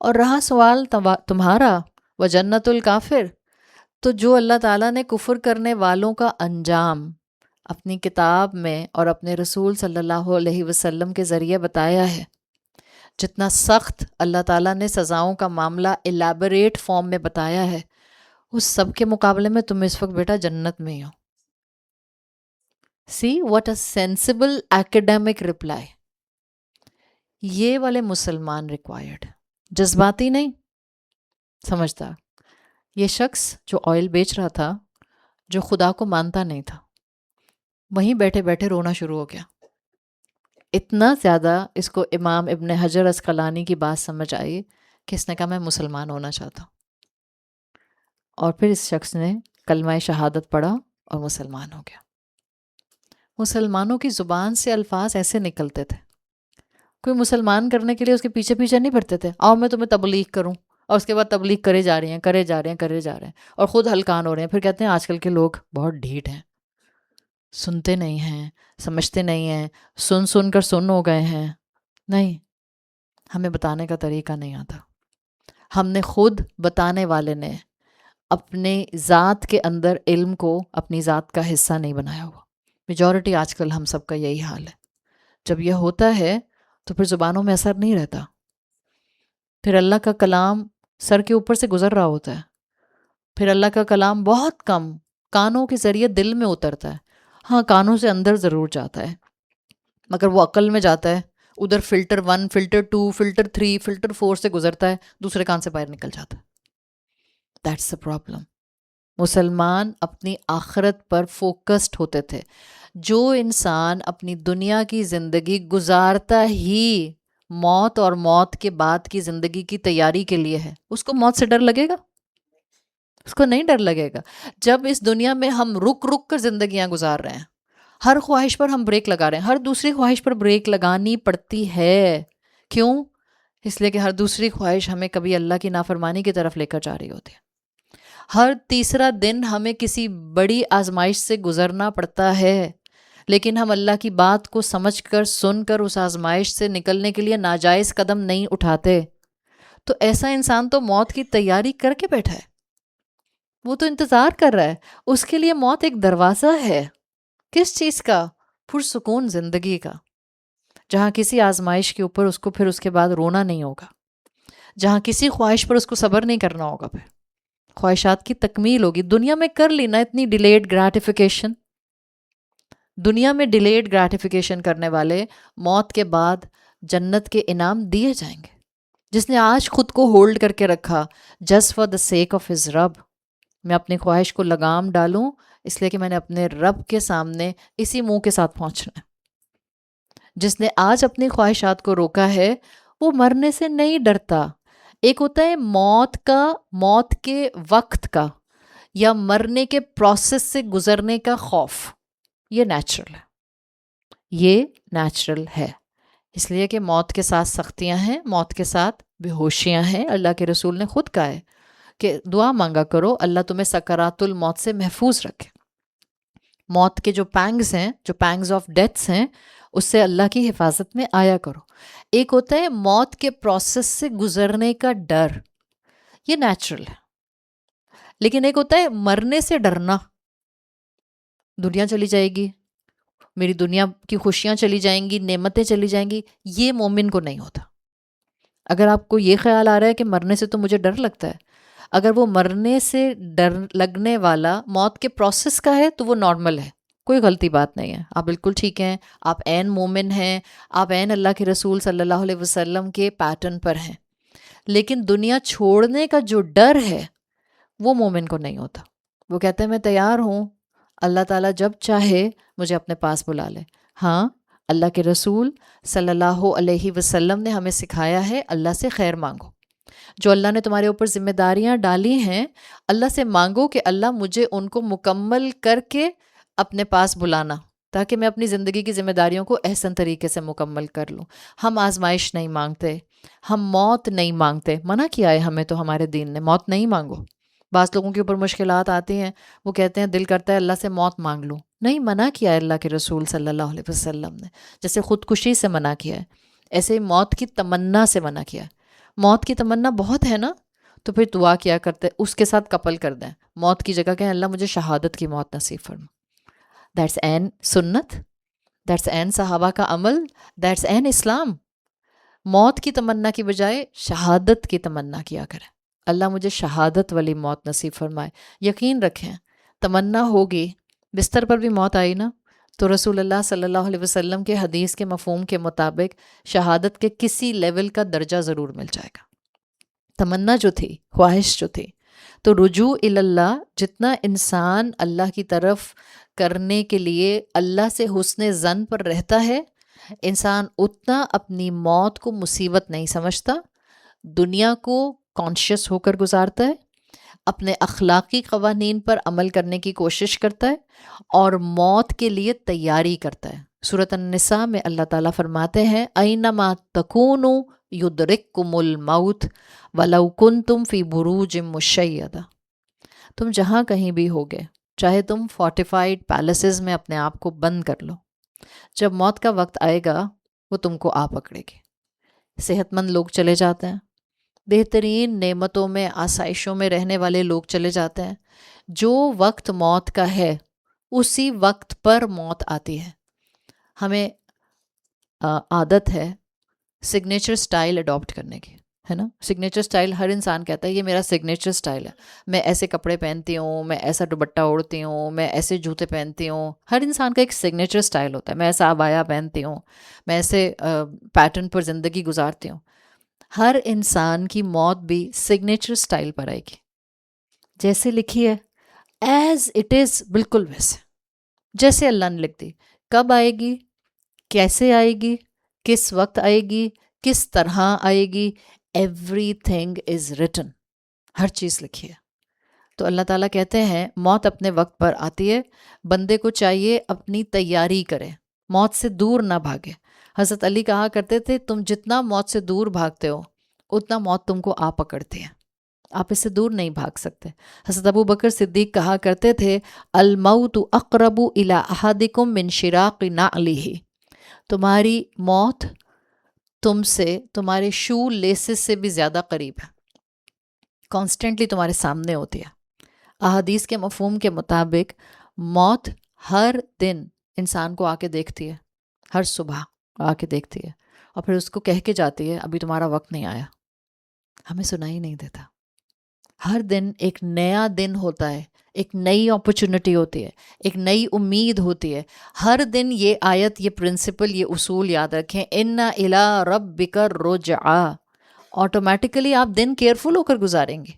اور رہا سوال تمہارا وہ جنت الکافر، تو جو اللہ تعالیٰ نے کفر کرنے والوں کا انجام اپنی کتاب میں اور اپنے رسول صلی اللہ علیہ وسلم کے ذریعے بتایا ہے، جتنا سخت اللہ تعالیٰ نے سزاؤں کا معاملہ الیبوریٹ فارم میں بتایا ہے، اس سب کے مقابلے میں تم اس وقت بیٹا جنت میں ہی ہو. See what a sensible academic reply. یہ والے مسلمان ریکوائرڈ، جذباتی نہیں، سمجھدار. یہ شخص جو آئل بیچ رہا تھا، جو خدا کو مانتا نہیں تھا، وہیں بیٹھے بیٹھے رونا شروع ہو گیا. اتنا زیادہ اس کو امام ابن حجر عسقلانی کی بات سمجھ آئی کہ اس نے کہا میں مسلمان ہونا چاہتا ہوں. اور پھر اس شخص نے کلمہ شہادت پڑھا اور مسلمان ہو گیا. مسلمانوں کی زبان سے الفاظ ایسے نکلتے تھے. کوئی مسلمان کرنے کے لیے اس کے پیچھے پیچھے نہیں پڑتے تھے، آؤ میں تمہیں تبلیغ کروں، اور اس کے بعد تبلیغ کرے جا رہے ہیں اور خود ہلکان ہو رہے ہیں. پھر کہتے ہیں آج کل کے لوگ بہت ڈھیٹ ہیں، سنتے نہیں ہیں، سمجھتے نہیں ہیں، سن کر سن ہو گئے ہیں. نہیں، ہمیں بتانے کا طریقہ نہیں آتا. ہم نے خود بتانے والے نے اپنے ذات کے اندر علم کو اپنی ذات کا حصہ نہیں بنایا ہوا. میجورٹی آج کل ہم سب کا یہی حال ہے. جب یہ ہوتا ہے تو پھر زبانوں میں اثر نہیں رہتا. پھر اللہ کا کلام سر کے اوپر سے گزر رہا ہوتا ہے. پھر اللہ کا کلام بہت کم کانوں کے ذریعے دل میں اترتا ہے. ہاں، کانوں سے اندر ضرور جاتا ہے، مگر وہ عقل میں جاتا ہے. ادھر فلٹر 1، فلٹر 2، فلٹر 3، فلٹر 4 سے گزرتا ہے، دوسرے کان سے باہر نکل جاتا ہے. That's the problem. مسلمان اپنی آخرت پر فوکسڈ ہوتے تھے. جو انسان اپنی دنیا کی زندگی گزارتا ہی موت اور موت کے بعد کی زندگی کی تیاری کے لیے ہے، اس کو موت سے ڈر لگے گا؟ اس کو نہیں ڈر لگے گا. جب اس دنیا میں ہم رک کر زندگیاں گزار رہے ہیں، ہر خواہش پر ہم بریک لگا رہے ہیں، ہر دوسری خواہش پر بریک لگانی پڑتی ہے. کیوں؟ اس لیے کہ ہر دوسری خواہش ہمیں کبھی اللہ کی نافرمانی کی طرف لے کر جا رہی ہوتی ہے. ہر تیسرا دن ہمیں کسی بڑی آزمائش سے گزرنا پڑتا ہے، لیکن ہم اللہ کی بات کو سمجھ کر سن کر اس آزمائش سے نکلنے کے لیے ناجائز قدم نہیں اٹھاتے. تو ایسا انسان تو موت کی تیاری کر کے بیٹھا ہے، وہ تو انتظار کر رہا ہے. اس کے لیے موت ایک دروازہ ہے. کس چیز کا؟ پرسکون زندگی کا، جہاں کسی آزمائش کے اوپر اس کو پھر اس کے بعد رونا نہیں ہوگا، جہاں کسی خواہش پر اس کو صبر نہیں کرنا ہوگا، پھر خواہشات کی تکمیل ہوگی. دنیا میں کر لی نا اتنی ڈیلیڈ گریٹیفیکیشن. دنیا میں ڈیلیڈ گریٹیفیکیشن کرنے والے موت کے بعد جنت کے انعام دیے جائیں گے. جس نے آج خود کو ہولڈ کر کے رکھا just for the sake of his رب، میں اپنی خواہش کو لگام ڈالوں اس لیے کہ میں نے اپنے رب کے سامنے اسی منہ کے ساتھ پہنچنا ہے. جس نے آج اپنی خواہشات کو روکا ہے وہ مرنے سے نہیں ڈرتا. ایک ہوتا ہے موت کے وقت کا یا مرنے کے پروسیس سے گزرنے کا خوف. یہ نیچرل ہے، اس لیے کہ موت کے ساتھ سختیاں ہیں، موت کے ساتھ بے ہوشیاں ہیں. اللہ کے رسول نے خود کہا ہے کہ دعا مانگا کرو اللہ تمہیں سکرات الموت سے محفوظ رکھے. موت کے جو پینگز ہیں، جو پینگز آف ڈیتھس ہیں، اس سے اللہ کی حفاظت میں آیا کرو. ایک ہوتا ہے موت کے پروسیس سے گزرنے کا ڈر، یہ نیچرل ہے. لیکن ایک ہوتا ہے مرنے سے ڈرنا. دنیا چلی جائے گی، میری دنیا کی خوشیاں چلی جائیں گی، نعمتیں چلی جائیں گی، یہ مومن کو نہیں ہوتا. اگر آپ کو یہ خیال آ رہا ہے کہ مرنے سے تو مجھے ڈر لگتا ہے، اگر وہ مرنے سے ڈر لگنے والا موت کے پروسیس کا ہے تو وہ نارمل ہے، کوئی غلطی بات نہیں ہے. آپ بالکل ٹھیک ہیں، آپ عین مومن ہیں، آپ عین اللہ کے رسول صلی اللہ علیہ وسلم کے پیٹرن پر ہیں. لیکن دنیا چھوڑنے کا جو ڈر ہے وہ مومن کو نہیں ہوتا. وہ کہتے ہیں میں تیار ہوں، اللہ تعالیٰ جب چاہے مجھے اپنے پاس بلا لے. ہاں، اللہ کے رسول صلی اللہ علیہ وسلم نے ہمیں سکھایا ہے اللہ سے خیر مانگو. جو اللہ نے تمہارے اوپر ذمہ داریاں ڈالی ہیں اللہ سے مانگو کہ اللہ مجھے ان کو مکمل کر کے اپنے پاس بلانا، تاکہ میں اپنی زندگی کی ذمہ داریوں کو احسن طریقے سے مکمل کر لوں. ہم آزمائش نہیں مانگتے، ہم موت نہیں مانگتے. منع کیا ہے ہمیں تو ہمارے دین نے، موت نہیں مانگو. بعض لوگوں کے اوپر مشکلات آتی ہیں، وہ کہتے ہیں دل کرتا ہے اللہ سے موت مانگ لوں. نہیں، منع کیا ہے اللہ کے رسول صلی اللہ علیہ وسلم نے. جیسے خودکشی سے منع کیا ہے، ایسے ہی موت کی تمنا سے منع کیا ہے. موت کی تمنا بہت ہے نا، تو پھر دعا کیا کرتے اس کے ساتھ کپل کر دیں. موت کی جگہ کہیں اللہ مجھے شہادت کی موت نصیب فرما. دیٹس این سنت، دیٹس این صحابہ کا عمل، دیٹس این اسلام. موت کی تمنا کی بجائے شہادت کی تمنا کیا کریں. اللہ مجھے شہادت والی موت نصیب فرمائے. یقین رکھیں تمنا ہوگی. بستر پر بھی موت آئی نا تو رسول اللہ صلی اللہ علیہ وسلم کے حدیث کے مفہوم کے مطابق شہادت کے کسی لیول کا درجہ ضرور مل جائے گا. تمنا جو تھی، خواہش جو تھی، تو رجوع اللہ جتنا انسان اللہ کی طرف کرنے کے لیے اللہ سے حسن ظن پر رہتا ہے، انسان اتنا اپنی موت کو مصیبت نہیں سمجھتا، دنیا کو کانشیس ہو کر گزارتا ہے، اپنے اخلاقی قوانین پر عمل کرنے کی کوشش کرتا ہے اور موت کے لیے تیاری کرتا ہے. سورۃ النساء میں اللہ تعالیٰ فرماتے ہیں اینما تکونوا یدرککم الموت ولو کنتم فی بروج مشیدہ. تم جہاں کہیں بھی ہوگے، چاہے تم فورٹیفائڈ پیلسز میں اپنے آپ کو بند کر لو، جب موت کا وقت آئے گا وہ تم کو آ پکڑے گی. صحت مند لوگ چلے جاتے ہیں، بہترین نعمتوں میں آسائشوں میں رہنے والے لوگ چلے جاتے ہیں. جو وقت موت کا ہے اسی وقت پر موت آتی ہے. ہمیں عادت ہے سگنیچر سٹائل اڈاپٹ کرنے کی، ہے نا. سگنیچر سٹائل ہر انسان کہتا ہے یہ میرا سگنیچر سٹائل ہے، میں ایسے کپڑے پہنتی ہوں، میں ایسا دوپٹہ اوڑھتی ہوں، میں ایسے جوتے پہنتی ہوں. ہر انسان کا ایک سگنیچر سٹائل ہوتا ہے. میں ایسا عبایا پہنتی ہوں، میں ایسے پیٹرن پر زندگی گزارتی ہوں. ہر انسان کی موت بھی سگنیچر سٹائل پر آئے گی. جیسے لکھی ہے ایز اٹ از، بالکل ویسے جیسے اللہ نے لکھ دی. کب آئے گی، کیسے آئے گی، کس وقت آئے گی، کس طرح آئے گی، ایوری تھنگ از ریٹن. ہر چیز لکھی ہے. تو اللہ تعالیٰ کہتے ہیں موت اپنے وقت پر آتی ہے، بندے کو چاہیے اپنی تیاری کرے، موت سے دور نہ بھاگے. حضرت علی کہا کرتے تھے تم جتنا موت سے دور بھاگتے ہو اتنا موت تم کو آ پکڑتی ہے، آپ اس سے دور نہیں بھاگ سکتے. حضرت ابو بکر صدیق کہا کرتے تھے الموت اقرب الی احدکم من شراق نعلہ، تمہاری موت تم سے تمہارے شو لیسز سے بھی زیادہ قریب ہے، کانسٹنٹلی تمہارے سامنے ہوتی ہے. احادیث کے مفہوم کے مطابق موت ہر دن انسان کو آ کے دیکھتی ہے، ہر صبح آ کے دیکھتی ہے اور پھر اس کو کہہ کے جاتی ہے ابھی تمہارا وقت نہیں آیا. ہمیں سنائی نہیں دیتا. ہر دن ایک نیا دن ہوتا ہے، ایک نئی اپرچونٹی ہوتی ہے، ایک نئی امید ہوتی ہے. ہر دن یہ آیت، یہ پرنسپل، یہ اصول یاد رکھیں، ان الی ربک الرجعی. آٹومیٹیکلی آپ دن کیئرفل ہو کر گزاریں گے.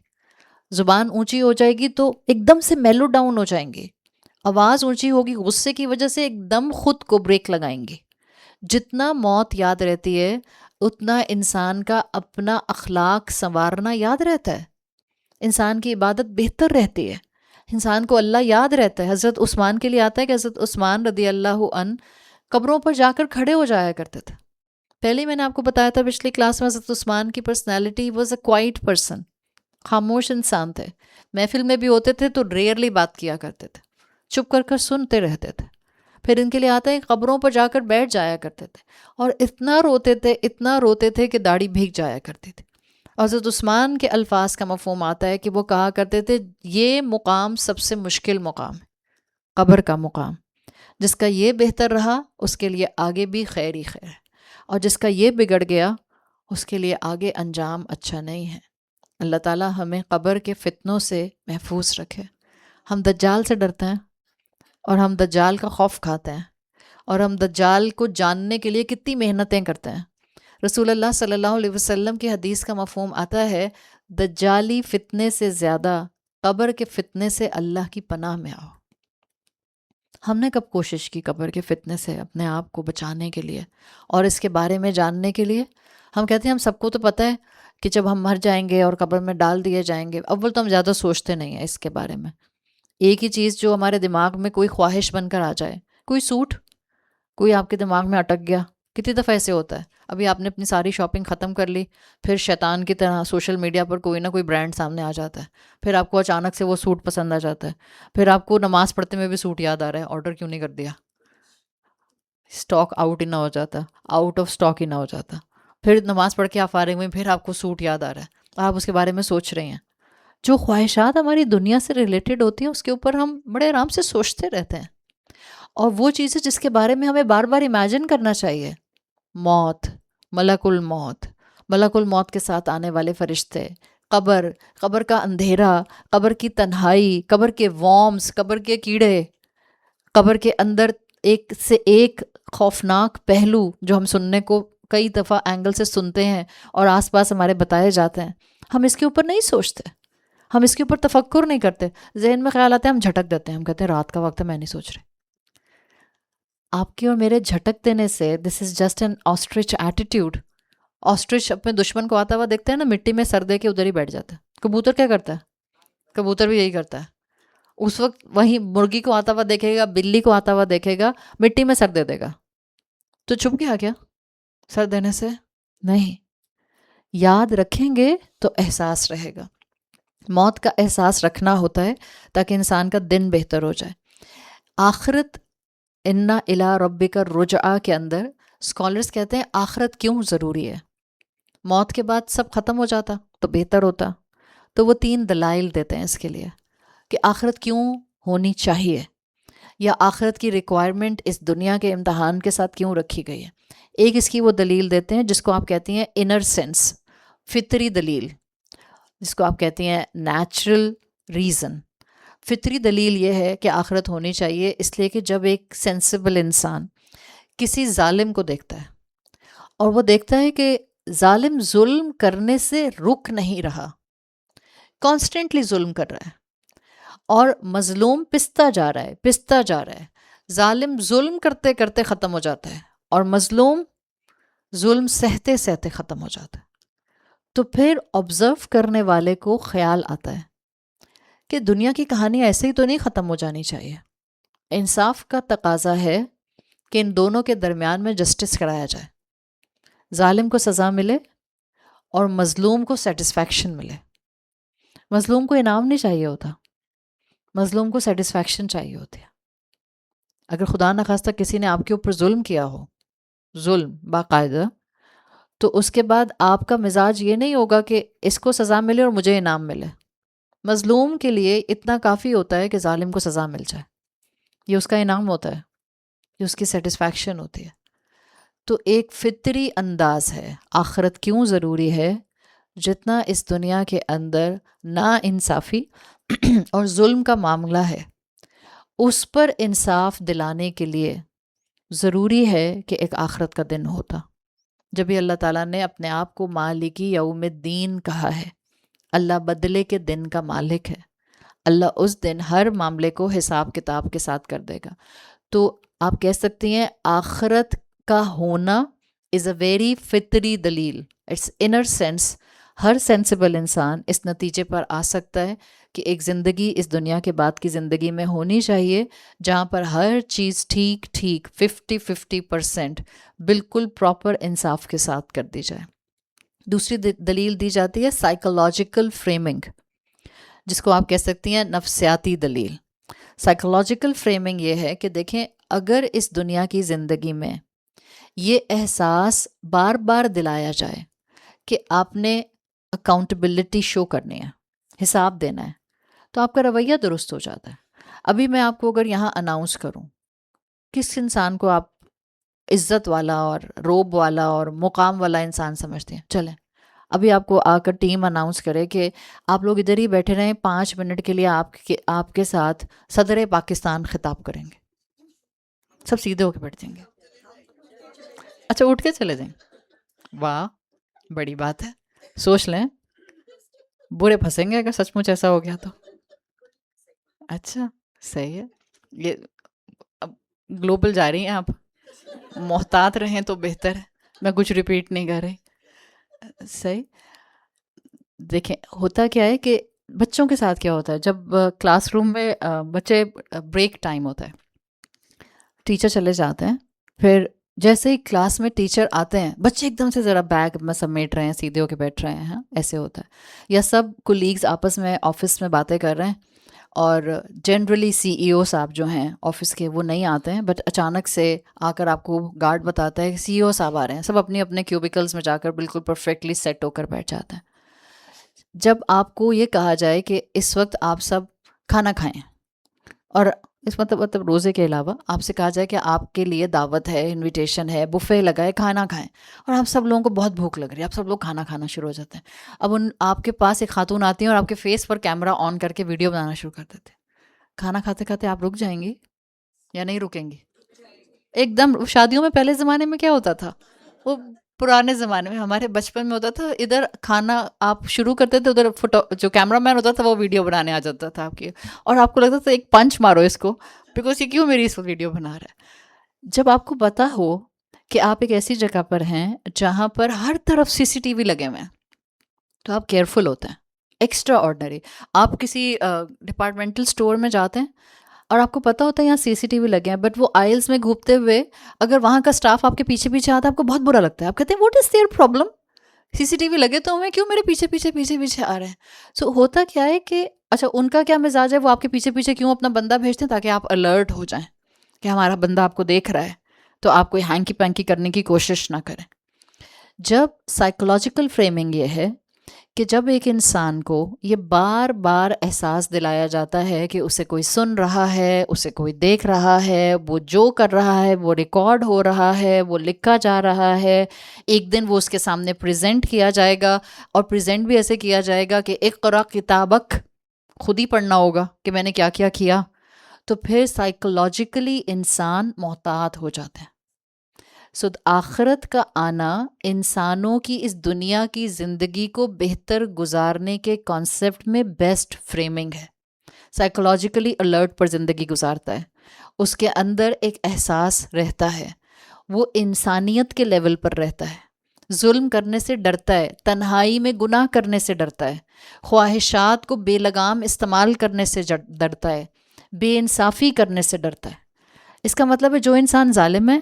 زبان اونچی ہو جائے گی تو ایک دم سے میلو ڈاؤن ہو جائیں گے. آواز اونچی ہوگی غصے کی وجہ سے ایک دم خود کو بریک لگائیں گے. جتنا موت یاد رہتی ہے اتنا انسان کا اپنا اخلاق سنوارنا یاد رہتا ہے، انسان کی عبادت بہتر رہتی ہے، انسان کو اللہ یاد رہتا ہے. حضرت عثمان کے لیے آتا ہے کہ حضرت عثمان رضی اللہ عنہ قبروں پر جا کر کھڑے ہو جایا کرتے تھے. پہلے میں نے آپ کو بتایا تھا پچھلی کلاس میں، حضرت عثمان کی personality was a quite person, خاموش انسان تھے. محفل میں بھی ہوتے تھے تو ریئرلی بات کیا کرتے تھے، چپ کر کر سنتے رہتے تھے. پھر ان کے لیے آتا ہے قبروں پر جا کر بیٹھ جایا کرتے تھے اور اتنا روتے تھے کہ داڑھی بھیگ جایا کرتی تھی. حضرت عثمان کے الفاظ کا مفہوم آتا ہے کہ وہ کہا کرتے تھے یہ مقام سب سے مشکل مقام ہے، قبر کا مقام. جس کا یہ بہتر رہا اس کے لیے آگے بھی خیر ہی خیر ہے، اور جس کا یہ بگڑ گیا اس کے لیے آگے انجام اچھا نہیں ہے. اللہ تعالیٰ ہمیں قبر کے فتنوں سے محفوظ رکھے. ہم دجال سے ڈرتے ہیں اور ہم دجال کا خوف کھاتے ہیں اور ہم دجال کو جاننے کے لیے کتنی محنتیں کرتے ہیں. رسول اللہ صلی اللہ علیہ وسلم کی حدیث کا مفہوم آتا ہے دجالی فتنے سے زیادہ قبر کے فتنے سے اللہ کی پناہ میں آؤ. ہم نے کب کوشش کی قبر کے فتنے سے اپنے آپ کو بچانے کے لیے اور اس کے بارے میں جاننے کے لیے؟ ہم کہتے ہیں ہم سب کو تو پتہ ہے کہ جب ہم مر جائیں گے اور قبر میں ڈال دیے جائیں گے. اول تو ہم زیادہ سوچتے نہیں ہیں اس کے بارے میں. ایک ہی چیز جو ہمارے دماغ میں کوئی خواہش بن کر آ جائے، کوئی سوٹ کوئی آپ کے دماغ میں اٹک گیا. کتنی دفعہ ایسے ہوتا ہے، ابھی آپ نے اپنی ساری شاپنگ ختم کر لی، پھر شیطان کی طرح سوشل میڈیا پر کوئی نہ کوئی برانڈ سامنے آ جاتا ہے، پھر آپ کو اچانک سے وہ سوٹ پسند آ جاتا ہے، پھر آپ کو نماز پڑھتے میں بھی سوٹ یاد آ رہا ہے، آرڈر کیوں نہیں کر دیا، اسٹاک آؤٹ ہی نہ ہو جاتا، آؤٹ آف اسٹاک ہی نہ ہو جاتا. پھر نماز پڑھ کے آپ فارغ ہوئیں، پھر آپ کو سوٹ یاد آ رہا ہے، آپ اس کے بارے میں سوچ رہے ہیں. جو خواہشات ہماری دنیا سے ریلیٹڈ ہوتی ہیں اس کے اوپر ہم بڑے آرام سے سوچتے رہتے ہیں. اور وہ چیزیں جس کے بارے میں ہمیں بار بار امیجن کرنا چاہیے، موت، ملک الموت، ملک الموت کے ساتھ آنے والے فرشتے، قبر، قبر کا اندھیرا، قبر کی تنہائی، قبر کے وارمز، قبر کے کیڑے، قبر کے اندر ایک سے ایک خوفناک پہلو جو ہم سننے کو کئی دفعہ اینگل سے سنتے ہیں اور آس پاس ہمارے بتائے جاتے ہیں، ہم اس کے اوپر نہیں سوچتے، ہم اس کے اوپر تفکر نہیں کرتے، ذہن میں خیال آتے ہیں ہم جھٹک دیتے ہیں، ہم کہتے ہیں رات کا وقت ہے میں نہیں سوچ رہے۔ آپ کے اور میرے جھٹک دینے سے this is just an ostrich attitude. Ostrich اپنے دشمن کو آتا ہوا دیکھتے ہیں نا، مٹی میں سر دے کے ادھر ہی بیٹھ جاتا ہے۔ کبوتر کیا کرتا ہے؟ کبوتر بھی یہی کرتا ہے، اس وقت وہیں مرغی کو آتا ہوا دیکھے گا، بلی کو آتا ہوا دیکھے گا، مٹی میں سر دے دے گا۔ تو چھپ گیا کیا سر دینے سے؟ نہیں، یاد رکھیں گے تو احساس رہے گا۔ موت کا احساس رکھنا ہوتا ہے تاکہ انسان کا دن بہتر ہو جائے۔ آخرت، انا الی ربک الرجعہ کے اندر اسکالرس کہتے ہیں آخرت کیوں ضروری ہے؟ موت کے بعد سب ختم ہو جاتا تو بہتر ہوتا، تو وہ 3 دلائل دیتے ہیں اس کے لیے کہ آخرت کیوں ہونی چاہیے، یا آخرت کی ریکوائرمنٹ اس دنیا کے امتحان کے ساتھ کیوں رکھی گئی ہے۔ ایک اس کی وہ دلیل دیتے ہیں جس کو آپ کہتی ہیں انر سینس، فطری دلیل، جس کو آپ کہتی ہیں نیچرل ریزن۔ فطری دلیل یہ ہے کہ آخرت ہونی چاہیے اس لیے کہ جب ایک سینسیبل انسان کسی ظالم کو دیکھتا ہے اور وہ دیکھتا ہے کہ ظالم ظلم کرنے سے رک نہیں رہا، کانسٹنٹلی ظلم کر رہا ہے، اور مظلوم پستا جا رہا ہے، پستا جا رہا ہے، ظالم ظلم کرتے کرتے ختم ہو جاتا ہے اور مظلوم ظلم سہتے سہتے ختم ہو جاتا ہے، تو پھر آبزرو کرنے والے کو خیال آتا ہے کہ دنیا کی کہانی ایسے ہی تو نہیں ختم ہو جانی چاہیے۔ انصاف کا تقاضا ہے کہ ان دونوں کے درمیان میں جسٹس کرایا جائے، ظالم کو سزا ملے اور مظلوم کو سیٹسفیکشن ملے۔ مظلوم کو انعام نہیں چاہیے ہوتا، مظلوم کو سیٹسفیکشن چاہیے ہوتی ہے۔ اگر خدا نخواستہ کسی نے آپ کے اوپر ظلم کیا ہو، ظلم باقاعدہ، تو اس کے بعد آپ کا مزاج یہ نہیں ہوگا کہ اس کو سزا ملے اور مجھے انعام ملے۔ مظلوم کے لیے اتنا کافی ہوتا ہے کہ ظالم کو سزا مل جائے، یہ اس کا انعام ہوتا ہے، یہ اس کی سیٹسفیکشن ہوتی ہے۔ تو ایک فطری انداز ہے آخرت کیوں ضروری ہے، جتنا اس دنیا کے اندر نا انصافی اور ظلم کا معاملہ ہے، اس پر انصاف دلانے کے لیے ضروری ہے کہ ایک آخرت کا دن ہوتا۔ جب بھی اللہ تعالیٰ نے اپنے آپ کو مالکی یوم الدین کہا ہے، اللہ بدلے کے دن کا مالک ہے، اللہ اس دن ہر معاملے کو حساب کتاب کے ساتھ کر دے گا۔ تو آپ کہہ سکتی ہیں آخرت کا ہونا از اے ویری فطری دلیل، اٹس انر سینس۔ ہر سینسیبل انسان اس نتیجے پر آ سکتا ہے کہ ایک زندگی اس دنیا کے بعد کی زندگی میں ہونی چاہیے جہاں پر ہر چیز ٹھیک 50% بالکل پراپر انصاف کے ساتھ کر دی جائے۔ دوسری دلیل دی جاتی ہے سائیکولوجیکل فریمنگ، جس کو آپ کہہ سکتی ہیں نفسیاتی دلیل۔ سائیکولوجیکل فریمنگ یہ ہے کہ دیکھیں، اگر اس دنیا کی زندگی میں یہ احساس بار بار دلایا جائے کہ آپ نے اکاؤنٹیبلٹی شو کرنی ہے، حساب دینا ہے، تو آپ کا رویہ درست ہو جاتا ہے۔ ابھی میں آپ کو اگر یہاں اناؤنس کروں، کس انسان کو آپ عزت والا اور روب والا اور مقام والا انسان سمجھتے ہیں؟ چلیں ابھی آپ کو آ کر ٹیم اناؤنس کرے کہ آپ لوگ ادھر ہی بیٹھے رہیں، 5 منٹ کے لیے آپ کے ساتھ صدر پاکستان خطاب کریں گے، سب سیدھے ہو کے بیٹھ جائیں گے۔ اچھا اٹھ کے چلے جائیں، واہ بڑی بات ہے، سوچ لیں، برے پھنسیں گے اگر سچ مچ ایسا ہو گیا تو۔ اچھا صحیح ہے، یہ اب گلوبل جا رہی ہیں آپ، محتاط رہیں تو بہتر ہے، میں کچھ ریپیٹ نہیں کر رہی۔ صحیح۔ دیکھیں ہوتا کیا ہے کہ بچوں کے ساتھ کیا ہوتا ہے، جب کلاس روم میں بچے بریک ٹائم ہوتا ہے، ٹیچر چلے جاتے ہیں، پھر جیسے ہی کلاس میں ٹیچر آتے ہیں بچے ایک دم سے ذرا بیگ میں سمیٹ رہے ہیں، سیدھے ہو کے بیٹھ رہے ہیں، ایسے ہوتا ہے۔ یا سب کولیگز آپس میں آفس میں باتیں کر رہے ہیں، اور جنرلی سی ای او صاحب جو ہیں آفس کے وہ نہیں آتے ہیں، بٹ اچانک سے آ کر آپ کو گارڈ بتاتا ہے کہ سی ای او صاحب آ رہے ہیں، سب اپنے اپنے کیوبیکلز میں جا کر بالکل پرفیکٹلی سیٹ ہو کر بیٹھ جاتے ہیں۔ جب آپ کو یہ کہا جائے کہ اس وقت آپ سب کھانا کھائیں اور اس مطلب روزے کے علاوہ آپ سے کہا جائے کہ آپ کے لیے دعوت ہے، انویٹیشن ہے، بفے لگا ہے، کھانا کھائیں، اور آپ سب لوگوں کو بہت بھوک لگ رہی ہے، آپ سب لوگ کھانا کھانا شروع ہو جاتے ہیں. اب آپ کے پاس ایک خاتون آتی ہیں اور آپ کے فیس پر کیمرہ آن کر کے ویڈیو بنانا شروع کر دیتے ہیں. کھانا کھاتے کھاتے آپ رک جائیں گی یا نہیں رکیں گی؟ ایک دم. شادیوں میں پہلے زمانے میں کیا ہوتا تھا، وہ پرانے زمانے میں ہمارے بچپن میں ہوتا تھا، ادھر کھانا آپ شروع کرتے تھے، ادھر فوٹو جو کیمرہ مین ہوتا تھا وہ ویڈیو بنانے آ جاتا تھا آپ کی، اور آپ کو لگتا تھا ایک پنچ مارو اس کو، بیکاز یہ کیوں میری اس ویڈیو بنا رہا ہے. جب آپ کو پتا ہو کہ آپ ایک ایسی جگہ پر ہیں جہاں پر ہر طرف سی سی ٹی وی لگے ہوئے ہیں، تو آپ کیئرفل ہوتے ہیں. Extra ordinary. آپ کسی ڈپارٹمنٹل اسٹور میں جاتے ہیں اور آپ کو پتا ہوتا ہے یہاں سی سی ٹی وی لگے ہیں، بٹ وہ آئلس میں گھومتے ہوئے اگر وہاں کا اسٹاف آپ کے پیچھے پیچھے آتا ہے، آپ کو بہت برا لگتا ہے. آپ کہتے ہیں what is their problem, C C T V لگے تو ہمیں کیوں میرے پیچھے پیچھے پیچھے پیچھے آ رہے ہیں. سو ہوتا کیا ہے کہ اچھا ان کا کیا مزاج ہے، وہ آپ کے پیچھے پیچھے کیوں اپنا بندہ بھیجتے ہیں تاکہ آپ الرٹ ہو جائیں کہ ہمارا بندہ آپ کو دیکھ رہا ہے، تو آپ کوئی ہینکی پینکی کرنے کی کوشش نہ کریں. جب سائیکولوجیکل فریمنگ یہ ہے کہ جب ایک انسان کو یہ بار بار احساس دلایا جاتا ہے کہ اسے کوئی سن رہا ہے، اسے کوئی دیکھ رہا ہے، وہ جو کر رہا ہے وہ ریکارڈ ہو رہا ہے، وہ لکھا جا رہا ہے، ایک دن وہ اس کے سامنے پریزنٹ کیا جائے گا، اور پریزنٹ بھی ایسے کیا جائے گا کہ اقرا کتابک، خود ہی پڑھنا ہوگا کہ میں نے کیا کیا کیا، تو پھر سائیکولوجیکلی انسان محتاط ہو جاتا ہے. سو آخرت کا آنا انسانوں کی اس دنیا کی زندگی کو بہتر گزارنے کے کانسیپٹ میں بیسٹ فریمنگ ہے. سائیکولوجیکلی الرٹ پر زندگی گزارتا ہے، اس کے اندر ایک احساس رہتا ہے، وہ انسانیت کے لیول پر رہتا ہے، ظلم کرنے سے ڈرتا ہے، تنہائی میں گناہ کرنے سے ڈرتا ہے، خواہشات کو بے لگام استعمال کرنے سے ڈرتا ہے، بے انصافی کرنے سے ڈرتا ہے. اس کا مطلب ہے جو انسان ظالم ہے،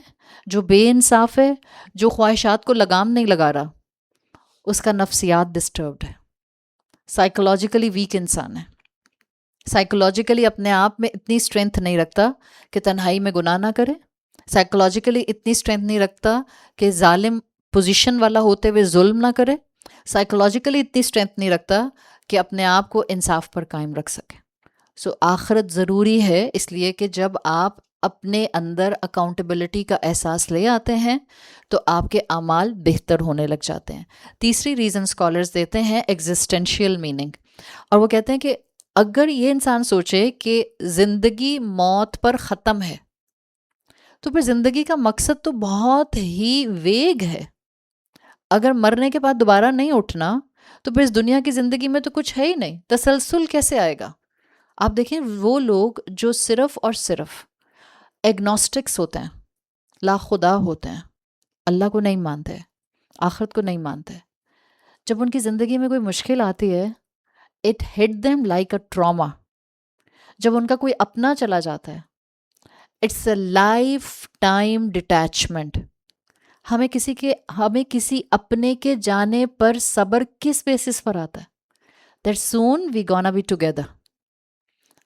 جو بے انصاف ہے، جو خواہشات کو لگام نہیں لگا رہا، اس کا نفسیات ڈسٹربڈ ہے، سائیکولوجیکلی ویک انسان ہے، سائیکولوجیکلی اپنے آپ میں اتنی اسٹرینتھ نہیں رکھتا کہ تنہائی میں گناہ نہ کرے، سائیکولوجیکلی اتنی اسٹرینتھ نہیں رکھتا کہ ظالم پوزیشن والا ہوتے ہوئے ظلم نہ کرے، سائیکولوجیکلی اتنی اسٹرینتھ نہیں رکھتا کہ اپنے آپ کو انصاف پر قائم رکھ سکے. سو آخرت ضروری ہے، اس لیے کہ جب آپ اپنے اندر اکاؤنٹیبلٹی کا احساس لے آتے ہیں تو آپ کے اعمال بہتر ہونے لگ جاتے ہیں. تیسری ریزن اسکالرز دیتے ہیں ایگزسٹینشیل میننگ، اور وہ کہتے ہیں کہ اگر یہ انسان سوچے کہ زندگی موت پر ختم ہے تو پھر زندگی کا مقصد تو بہت ہی ویگ ہے. اگر مرنے کے بعد دوبارہ نہیں اٹھنا تو پھر اس دنیا کی زندگی میں تو کچھ ہے ہی نہیں، تسلسل کیسے آئے گا؟ آپ دیکھیں وہ لوگ جو صرف اور صرف ایگنوسٹکس ہوتے ہیں، لا خدا ہوتے ہیں، اللہ کو نہیں مانتے، آخرت کو نہیں مانتے، جب ان کی زندگی میں کوئی مشکل آتی ہے it hit them like a trauma. جب ان کا کوئی اپنا چلا جاتا ہے it's a lifetime detachment. ہمیں کسی اپنے کے جانے پر صبر کس بیسس پر آتا ہے؟ That soon we gonna be together.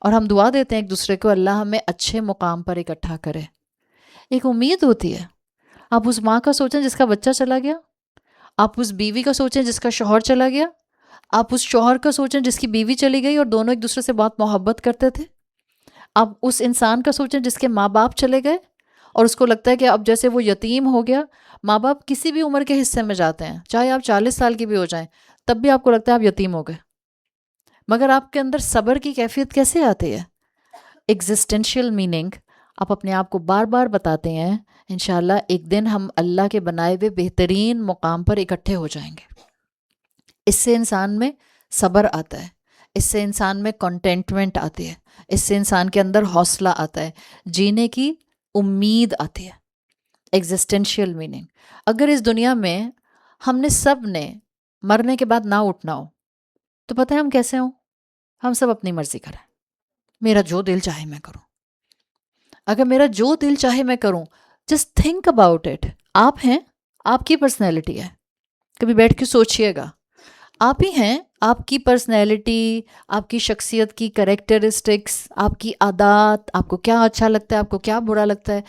اور ہم دعا دیتے ہیں ایک دوسرے کو اللہ ہمیں اچھے مقام پر اکٹھا کرے. ایک امید ہوتی ہے. آپ اس ماں کا سوچیں جس کا بچہ چلا گیا، آپ اس بیوی کا سوچیں جس کا شوہر چلا گیا، آپ اس شوہر کا سوچیں جس کی بیوی چلی گئی اور دونوں ایک دوسرے سے بہت محبت کرتے تھے، آپ اس انسان کا سوچیں جس کے ماں باپ چلے گئے اور اس کو لگتا ہے کہ اب جیسے وہ یتیم ہو گیا. ماں باپ کسی بھی عمر کے حصے میں جاتے ہیں، چاہے آپ 40 سال کی بھی ہو جائیں، تب بھی آپ کو لگتا ہے آپ یتیم ہو گئے، مگر آپ کے اندر صبر کی کیفیت کیسے آتی ہے؟ ایگزسٹینشیل میننگ آپ اپنے آپ کو بار بار بتاتے ہیں انشاءاللہ ایک دن ہم اللہ کے بنائے ہوئے بہترین مقام پر اکٹھے ہو جائیں گے. اس سے انسان میں صبر آتا ہے، اس سے انسان میں کنٹینٹمنٹ آتی ہے، اس سے انسان کے اندر حوصلہ آتا ہے، جینے کی امید آتی ہے. Existential meaning. اگر اس دنیا میں ہم نے سب نے مرنے کے بعد نہ اٹھنا ہو تو پتہ ہے ہم کیسے ہوں؟ ہم سب اپنی مرضی کریں، میرا جو دل چاہے میں کروں. اگر میرا جو دل چاہے میں کروں، جسٹ تھنک اباؤٹ اٹ. آپ ہیں، آپ کی پرسنالٹی ہے، کبھی بیٹھ کے سوچئے گا، آپ ہی ہیں، آپ کی پرسنالٹی، آپ کی شخصیت کی کریکٹرسٹکس، آپ کی عادات، آپ کو کیا اچھا لگتا ہے، آپ کو کیا برا لگتا ہے.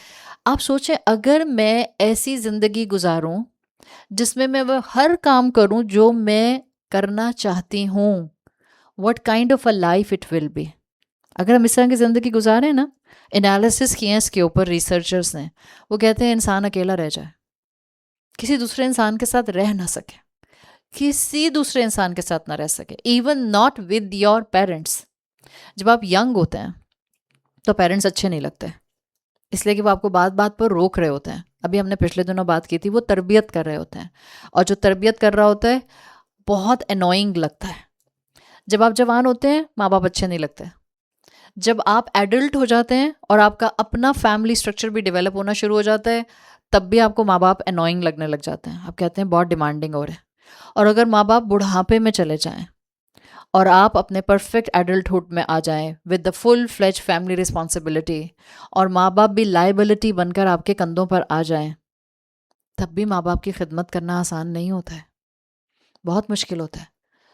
آپ سوچیں اگر میں ایسی زندگی گزاروں جس میں میں وہ ہر کام کروں جو میں کرنا چاہتی ہوں، what kind of a life it will be. اگر ہم اس طرح کی زندگی گزاریں نا، انالیسس کیے ہیں اس کے اوپر ریسرچرز نے، وہ کہتے ہیں انسان اکیلا رہ جائے، کسی دوسرے انسان کے ساتھ رہ نہ سکے، کسی دوسرے انسان کے ساتھ نہ رہ سکے، even not with your parents. جب آپ ینگ ہوتے ہیں تو پیرنٹس اچھے نہیں لگتے، اس لیے کہ وہ آپ کو بات بات پر روک رہے ہوتے ہیں. ابھی ہم نے پچھلے دنوں بات کی تھی، وہ تربیت کر رہے ہوتے ہیں، اور جو تربیت کر رہا ہوتا ہے بہت انوائنگ لگتا ہے. جب آپ جوان ہوتے ہیں ماں باپ اچھے نہیں لگتے. جب آپ ایڈلٹ ہو جاتے ہیں اور آپ کا اپنا فیملی اسٹرکچر بھی ڈیولپ ہونا شروع ہو جاتا ہے، تب بھی آپ کو ماں باپ انوائنگ لگنے لگ جاتے ہیں. آپ کہتے ہیں بہت ڈیمانڈنگ ہو رہے ہیں. اور اگر ماں باپ بڑھاپے میں چلے جائیں اور آپ اپنے پرفیکٹ ایڈلٹہڈ میں آ جائیں with the full fledge family responsibility, اور ماں باپ بھی لائبلٹی بن کر آپ کے کندھوں پر آ جائیں، تب بھی ماں باپ کی خدمت کرنا آسان نہیں ہوتا ہے، بہت مشکل ہوتا ہے.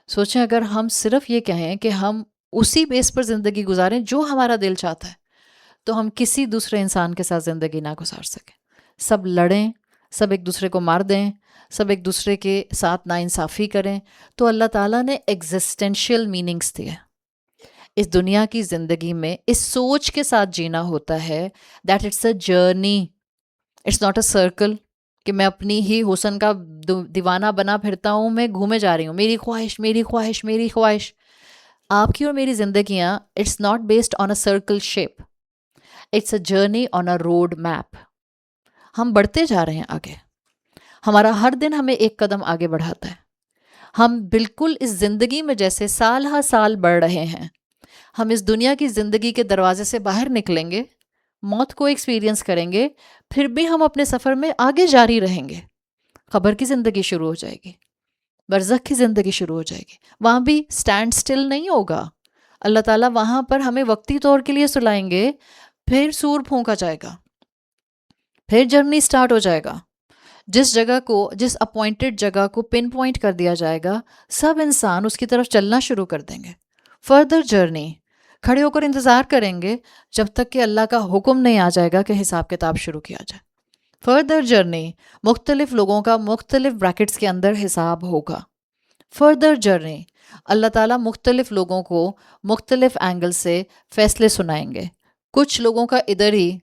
سوچیں اگر ہم صرف یہ کہیں کہ ہم اسی بیس پر زندگی گزاریں جو ہمارا دل چاہتا ہے، تو ہم کسی دوسرے انسان کے ساتھ زندگی نہ گزار سکیں. سب لڑیں، سب ایک دوسرے کو مار دیں، سب ایک دوسرے کے ساتھ ناانصافی کریں. تو اللہ تعالیٰ نے ایگزسٹینشیل میننگز دیے. اس دنیا کی زندگی میں اس سوچ کے ساتھ جینا ہوتا ہے that it's a journey, it's not a circle کہ میں اپنی ہی حسن کا دیوانہ بنا پھرتا ہوں، میں گھومے جا رہی ہوں، میری خواہش میری خواہش میری خواہش. آپ کی اور میری زندگیاں it's not based on a circle shape, it's a journey on a road map. ہم بڑھتے جا رہے ہیں آگے، ہمارا ہر دن ہمیں ایک قدم آگے بڑھاتا ہے. ہم بالکل اس زندگی میں جیسے سال ہر سال بڑھ رہے ہیں. ہم اس دنیا کی زندگی کے دروازے سے باہر نکلیں گے، موت کو ایکسپیرینس کریں گے، پھر بھی ہم اپنے سفر میں آگے جاری رہیں گے. قبر کی زندگی شروع ہو جائے گی، برزخ کی زندگی شروع ہو جائے گی. وہاں بھی سٹینڈ سٹل نہیں ہوگا. اللہ تعالیٰ وہاں پر ہمیں وقتی طور کے لیے سلائیں گے، پھر سور پھونکا جائے گا، پھر جرنی سٹارٹ ہو جائے گا. جس جگہ کو، جس اپوائنٹڈ جگہ کو پن پوائنٹ کر دیا جائے گا، سب انسان اس کی طرف چلنا شروع کر دیں گے. فردر جرنی، کھڑے ہو کر انتظار کریں گے جب تک کہ اللہ کا حکم نہیں آ جائے گا کہ حساب کتاب شروع کیا جائے. فردر جرنی، مختلف لوگوں کا مختلف بریکٹس کے اندر حساب ہوگا. فردر جرنی، اللہ تعالیٰ مختلف لوگوں کو مختلف اینگل سے فیصلے سنائیں گے. کچھ لوگوں کا ادھر ہی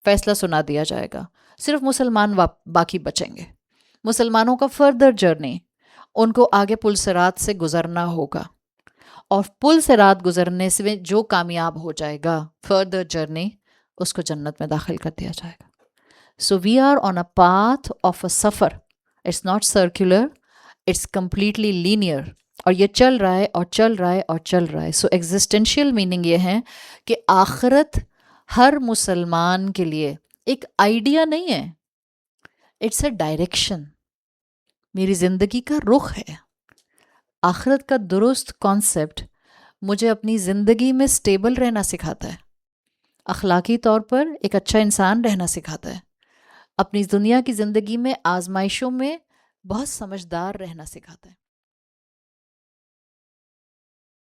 فیصلہ سنا دیا جائے گا، صرف مسلمان باقی بچیں گے. مسلمانوں کا فردر جرنی، ان کو آگے پل صراط سے گزرنا ہوگا، اور پل صراط گزرنے سے جو کامیاب ہو جائے گا فردر جرنی، اس کو جنت میں داخل کر دیا جائے گا. So we are on a path of a سفر. It's not circular, it's completely linear, اور یہ چل رہا ہے اور چل رہا ہے اور چل رہا ہے. سو ایگزسٹینشیل میننگ یہ ہے کہ آخرت ہر مسلمان کے لیے ایک آئیڈیا نہیں ہے، اٹس اے ڈائریکشن. میری زندگی کا رخ ہے. آخرت کا درست کانسیپٹ مجھے اپنی زندگی میں سٹیبل رہنا سکھاتا ہے، اخلاقی طور پر ایک اچھا انسان رہنا سکھاتا ہے، اپنی دنیا کی زندگی میں آزمائشوں میں بہت سمجھدار رہنا سکھاتا ہے.